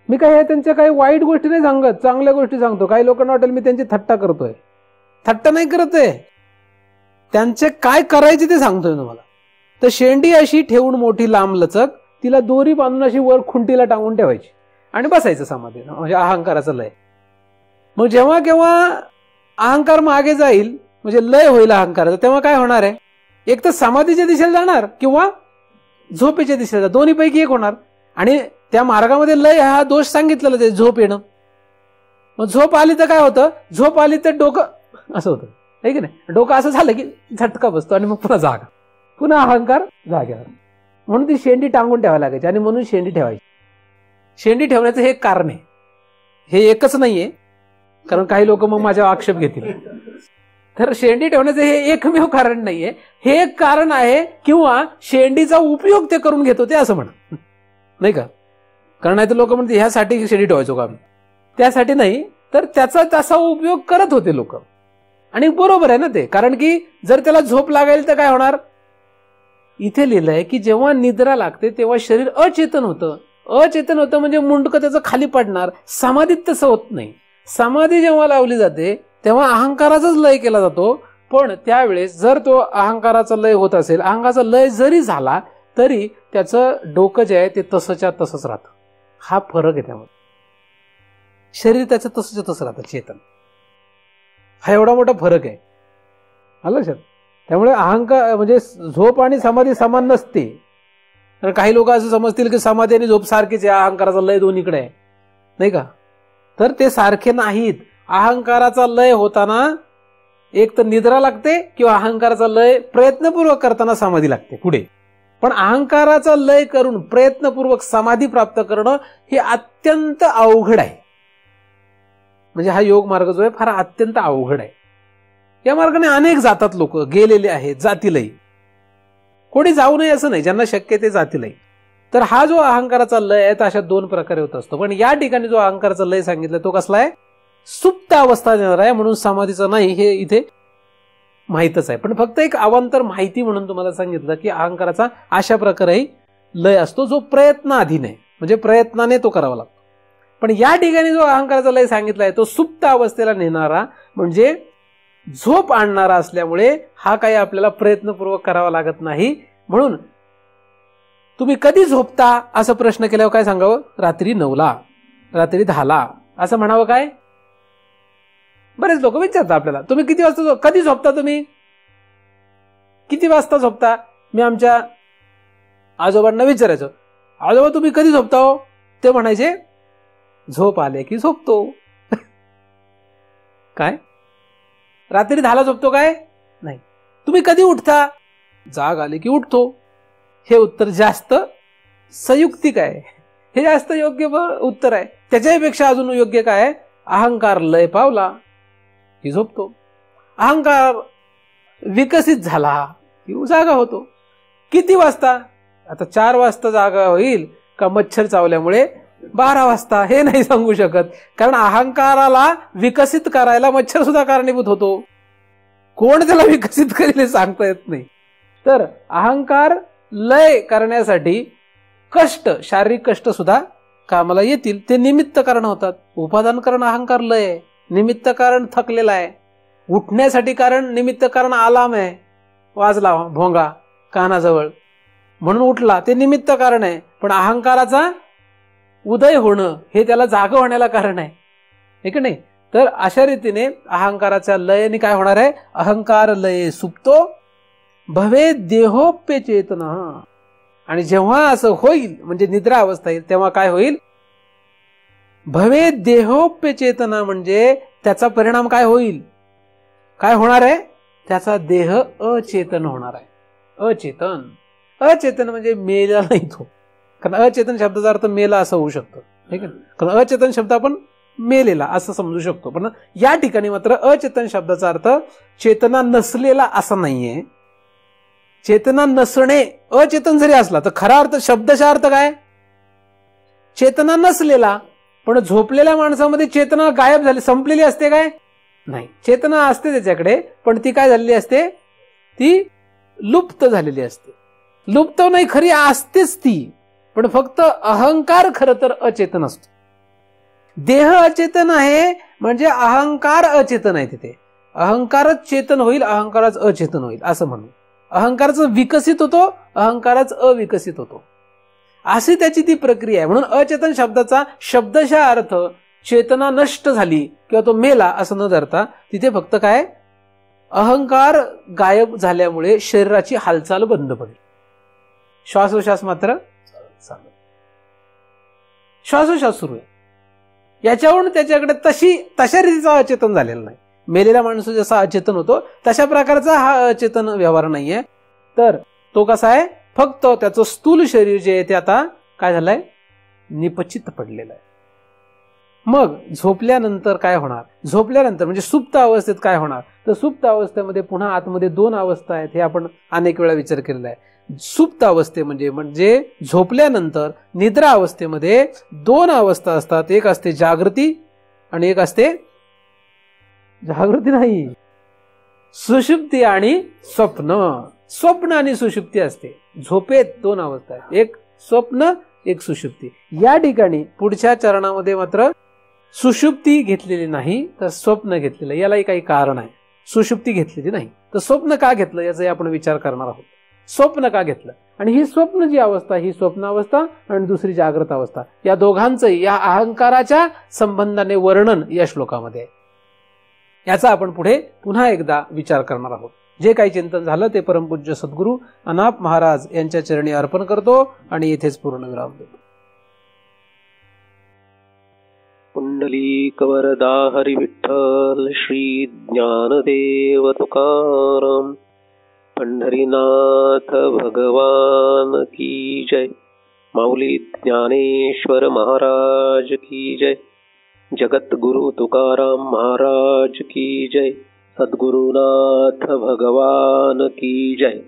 मी काय त्यांच्या काही वाईट गोष्टी नाही सांगत, चांगल्या गोष्टी सांगतो. काही लोकांना वाटेल मी त्यांची थट्टा करतोय. थट्टा नाही करत आहे, त्यांचे काय करायचे ते सांगतोय तुम्हाला. तर शेंडी अशी ठेवून मोठी लांब लचक, तिला दोरी बांधून अशी वर खुंटीला टांगून ठेवायची आणि बसायचं समाधीनं, म्हणजे अहंकाराचं लय. मग जेव्हा केव्हा अहंकार मागे जाईल म्हणजे लय होईल अहंकाराचा, तेव्हा काय होणार आहे? एक तर समाधीच्या दिशेला जाणार किंवा झोपेच्या दिशेला, दोन्हीपैकी एक होणार. आणि त्या मार्गामध्ये लय हा दोष सांगितलेला ते झोप येणं. मग झोप आली तर काय होतं? झोप आली तर डोकं असं होतं, आहे की नाही? डोकं असं झालं की झटका बसतो आणि मग पुन्हा जागा, पुन्हा अहंकार जागेवर. म्हणून ती शेंडी टांगून ठेवायला लागायची आणि म्हणून शेंडी ठेवायची. शेंडी ठेवण्याचं हे एक कारण आहे, हे एकच नाहीये, कारण काही लोक मग माझ्यावर आक्षेप घेतील. तर शेंडी ठेवण्याचं हे एकमेव कारण नाहीये, हे एक कारण आहे, किंवा शेंडीचा उपयोग ते करून घेत होते असं म्हणा, नाही का? कारण नाही तर लोक म्हणते ह्यासाठी शेंडी ठेवायचो का आम्ही, त्यासाठी नाही, तर त्याचा तसा उपयोग करत होते लोक. आणि बरोबर आहे ना ते, कारण की जर त्याला झोप लागेल तर काय होणार? इथे लिहिलंय की जेव्हा निद्रा लागते तेव्हा शरीर अचेतन होतं. अचेतन होतं म्हणजे मुंडकं त्याचं खाली पडणार. समाधीत तसं होत नाही. समाधी जेव्हा लावली जाते तेव्हा अहंकाराचाच लय केला जातो, पण त्यावेळेस जर तो अहंकाराचा लय होत असेल, अहंकाराचा लय जरी झाला तरी त्याचं डोकं जे आहे ते तसंच्या तसंच राहतं. हा फरक आहे त्यामध्ये. शरीर त्याचं तसंच्या तसं राहतं, चेतन. हा एवढा मोठा फरक आहे, आलं लक्षात? त्यामुळे अहंकार म्हणजे झोप आणि समाधी समान नसते. तर काही लोक असं समजतील की समाधी आणि झोप सारखीच आहे, अहंकाराचा लय दोन्हीकडे आहे, नाही का? तर ते सारखे नाहीत. अहंकाराचा लय होताना एक तर निद्रा लागते, किंवा अहंकाराचा लय प्रयत्नपूर्वक करताना समाधी लागते पुढे. पण अहंकाराचा लय करून प्रयत्नपूर्वक समाधी प्राप्त करणं हे अत्यंत अवघड आहे. म्हणजे हा योग मार्ग जो आहे फार अत्यंत अवघड आहे. या मार्गाने अनेक जातात लोक, गेलेले आहेत, जातीलही. कोणी जाऊ नये असं नाही, ज्यांना शक्य ते जातीलही. तर हा जो अहंकाराचा लय आहे तो अशा दोन प्रकारे होत असतो. पण या ठिकाणी जो अहंकाराचा लय सांगितला तो कसला आहे? सुप्त अवस्था देणार आहे, म्हणून समाधीचा नाही हे इथे माहितच आहे. पण फक्त एक अवांतर माहिती म्हणून तुम्हाला सांगितलं की अहंकाराचा अशा प्रकारेही लय असतो जो प्रयत्नाधीन आहे, म्हणजे प्रयत्नाने तो करावा लागतो. पण या ठिकाणी जो अहंकाराचा लय सांगितला आहे तो सुप्त अवस्थेला नेणारा, म्हणजे झोप आणणारा असल्यामुळे हा काही आपल्याला प्रयत्नपूर्वक करावा लागत नाही. म्हणून तुम्ही कधी झोपता असं प्रश्न केल्यावर काय सांगावं? रात्री 9ला, रात्री 10ला असं म्हणावं काय? बरेच लोक विचारतात आपल्याला, तुम्ही किती वाजता कधी झोपता? तुम्ही किती वाजता झोपता? मी आमच्या आजोबांना विचारायचो, आजोबा तुम्ही कधी झोपता हो? ते म्हणायचे झोप आले की झोपतो. काय रात्री 10ला झोपतो काय? नाही. तुम्ही कधी उठता? जाग आली की उठतो. हे उत्तर जास्त संयुक्तिक आहे, हे जास्त योग्य उत्तर आहे. त्याच्यापेक्षा अजून योग्य काय आहे? अहंकार लय पावला की झोपतो. अहंकार विकसित झाला की जागा होतो. किती वाजता? आता 4 वाजता जागा होईल का मच्छर चावल्यामुळे 12 वाजता? हे नाही सांगू शकत, कारण अहंकाराला विकसित करायला मच्छर सुद्धा कारणीभूत होतो. कोण त्याला विकसित करेल हे सांगता येत नाही. तर अहंकार लय करण्यासाठी कष्ट, शारीरिक कष्ट सुद्धा कामाला येतील. ते निमित्त कारण होतात. उपादान कारण अहंकार लय आहे, निमित्त कारण थकलेला आहे. उठण्यासाठी कारण निमित्त कारण अलार्म आहे, वाजला भोंगा कानाजवळ म्हणून उठला, ते निमित्त कारण आहे. पण अहंकाराचा उदय होणं हे त्याला जागा होण्याला कारण आहे, हे की नाही? तर अशा रीतीने अहंकाराच्या लयने काय होणार आहे? अहंकार लय सुप्तो भवे देहोप्य चेतना. आणि जेव्हा असं होईल, म्हणजे निद्रा अवस्था येईल, तेव्हा काय होईल? भवे देहोप्य चेतना, म्हणजे त्याचा परिणाम काय होईल? काय होणार आहे? त्याचा देह अचेतन होणार आहे. अचेतन, अचेतन म्हणजे मेला नाही तो. कारण अचेतन शब्दाचा अर्थ मेला असं होऊ शकतो, ठीक आहे? कारण अचेतन शब्द आपण मेलेला असं समजू शकतो. पण या ठिकाणी मात्र अचेतन शब्दाचा अर्थ चेतना नसलेला असा नाहीये. चेतना नसणे, अचेतन जरी असला तर खरा अर्थ, शब्दाचा अर्थ काय? चेतना नसलेला. पण झोपलेल्या माणसामध्ये चेतना गायब झाली, संपलेली असते काय? नाही. चेतना असते त्याच्याकडे, पण ती काय झालेली असते? ती लुप्त झालेली असते. लुप्त नाही, खरी असतेच ती, पण फक्त अहंकार खरं तर अचेतन असतो. देह अचेतन आहे म्हणजे अहंकार अचेतन आहे. तिथे अहंकारच चेतन होईल, अहंकारच अचेतन होईल असं म्हणून. अहंकारच विकसित होतो, अहंकारच अविकसित होतो, अशी त्याची ती प्रक्रिया आहे. म्हणून अचेतन शब्दाचा शब्दशः अर्थ चेतना नष्ट झाली किंवा तो मेला असं न धरता तिथे फक्त काय? अहंकार गायब झाल्यामुळे शरीराची हालचाल बंद पडली. श्वासोश्वास मात्र चालू, श्वासोश्वास सुरू आहे. याच्यावरून त्याच्याकडे तशा रीतीचा अचेतन झालेला नाही. मेलेला माणूस जसा अचेतन होतो तशा प्रकारचा हा अचेतन व्यवहार नाहीये. तर तो कसा आहे? फक्त त्याचं स्थूल शरीर जे आहे ते आता काय झालंय? निपचित पडलेलं आहे. मग झोपल्यानंतर काय होणार? झोपल्यानंतर म्हणजे सुप्त अवस्थेत काय होणार? तर सुप्त अवस्थेमध्ये पुन्हा आतमध्ये 2 अवस्था आहेत, हे आपण अनेक वेळा विचार केलेला आहे. सुप्त अवस्थे म्हणजे झोपल्यानंतर निद्रा अवस्थेमध्ये 2 अवस्था असतात. एक असते जागृती आणि एक असते जागृती नाही, सुषुप्ती आणि स्वप्न. स्वप्न आणि सुषुप्ती असते. झोपेत 2 अवस्था आहेत, एक स्वप्न एक सुषुप्ती. या ठिकाणी पुढच्या चरणामध्ये मात्र सुषुप्ती घेतलेली नाही तर स्वप्न घेतलेलं. यालाही काही कारण आहे. सुषुप्ती घेतलेली नाही तर स्वप्न का घेतलं याचा आपण विचार करणार आहोत. स्वप्न का घेतलं? आणि ही स्वप्न जी अवस्था ही स्वप्नावस्था आणि दुसरी जागृत अवस्था, या दोघांचं या अहंकाराच्या संबंधाने वर्णन या श्लोकामध्ये आहे. याचा आपण पुढे पुन्हा एकदा विचार करणार आहोत. जे काही चिंतन झालं ते परमपूज्य सद्गुरू अनाप महाराज यांच्या चरणी अर्पण करतो आणि येथेच पूर्ण विराम देतो. पुंडलीक वरदा हरी विठ्ठल श्री ज्ञानदेव तुकाराम. पंढरीनाथ भगवान की जय. माऊली ज्ञानेश्वर महाराज की जय. जगद्गुरु तुकाराम महाराज की जय. सद्गुरुनाथ भगवान की जय.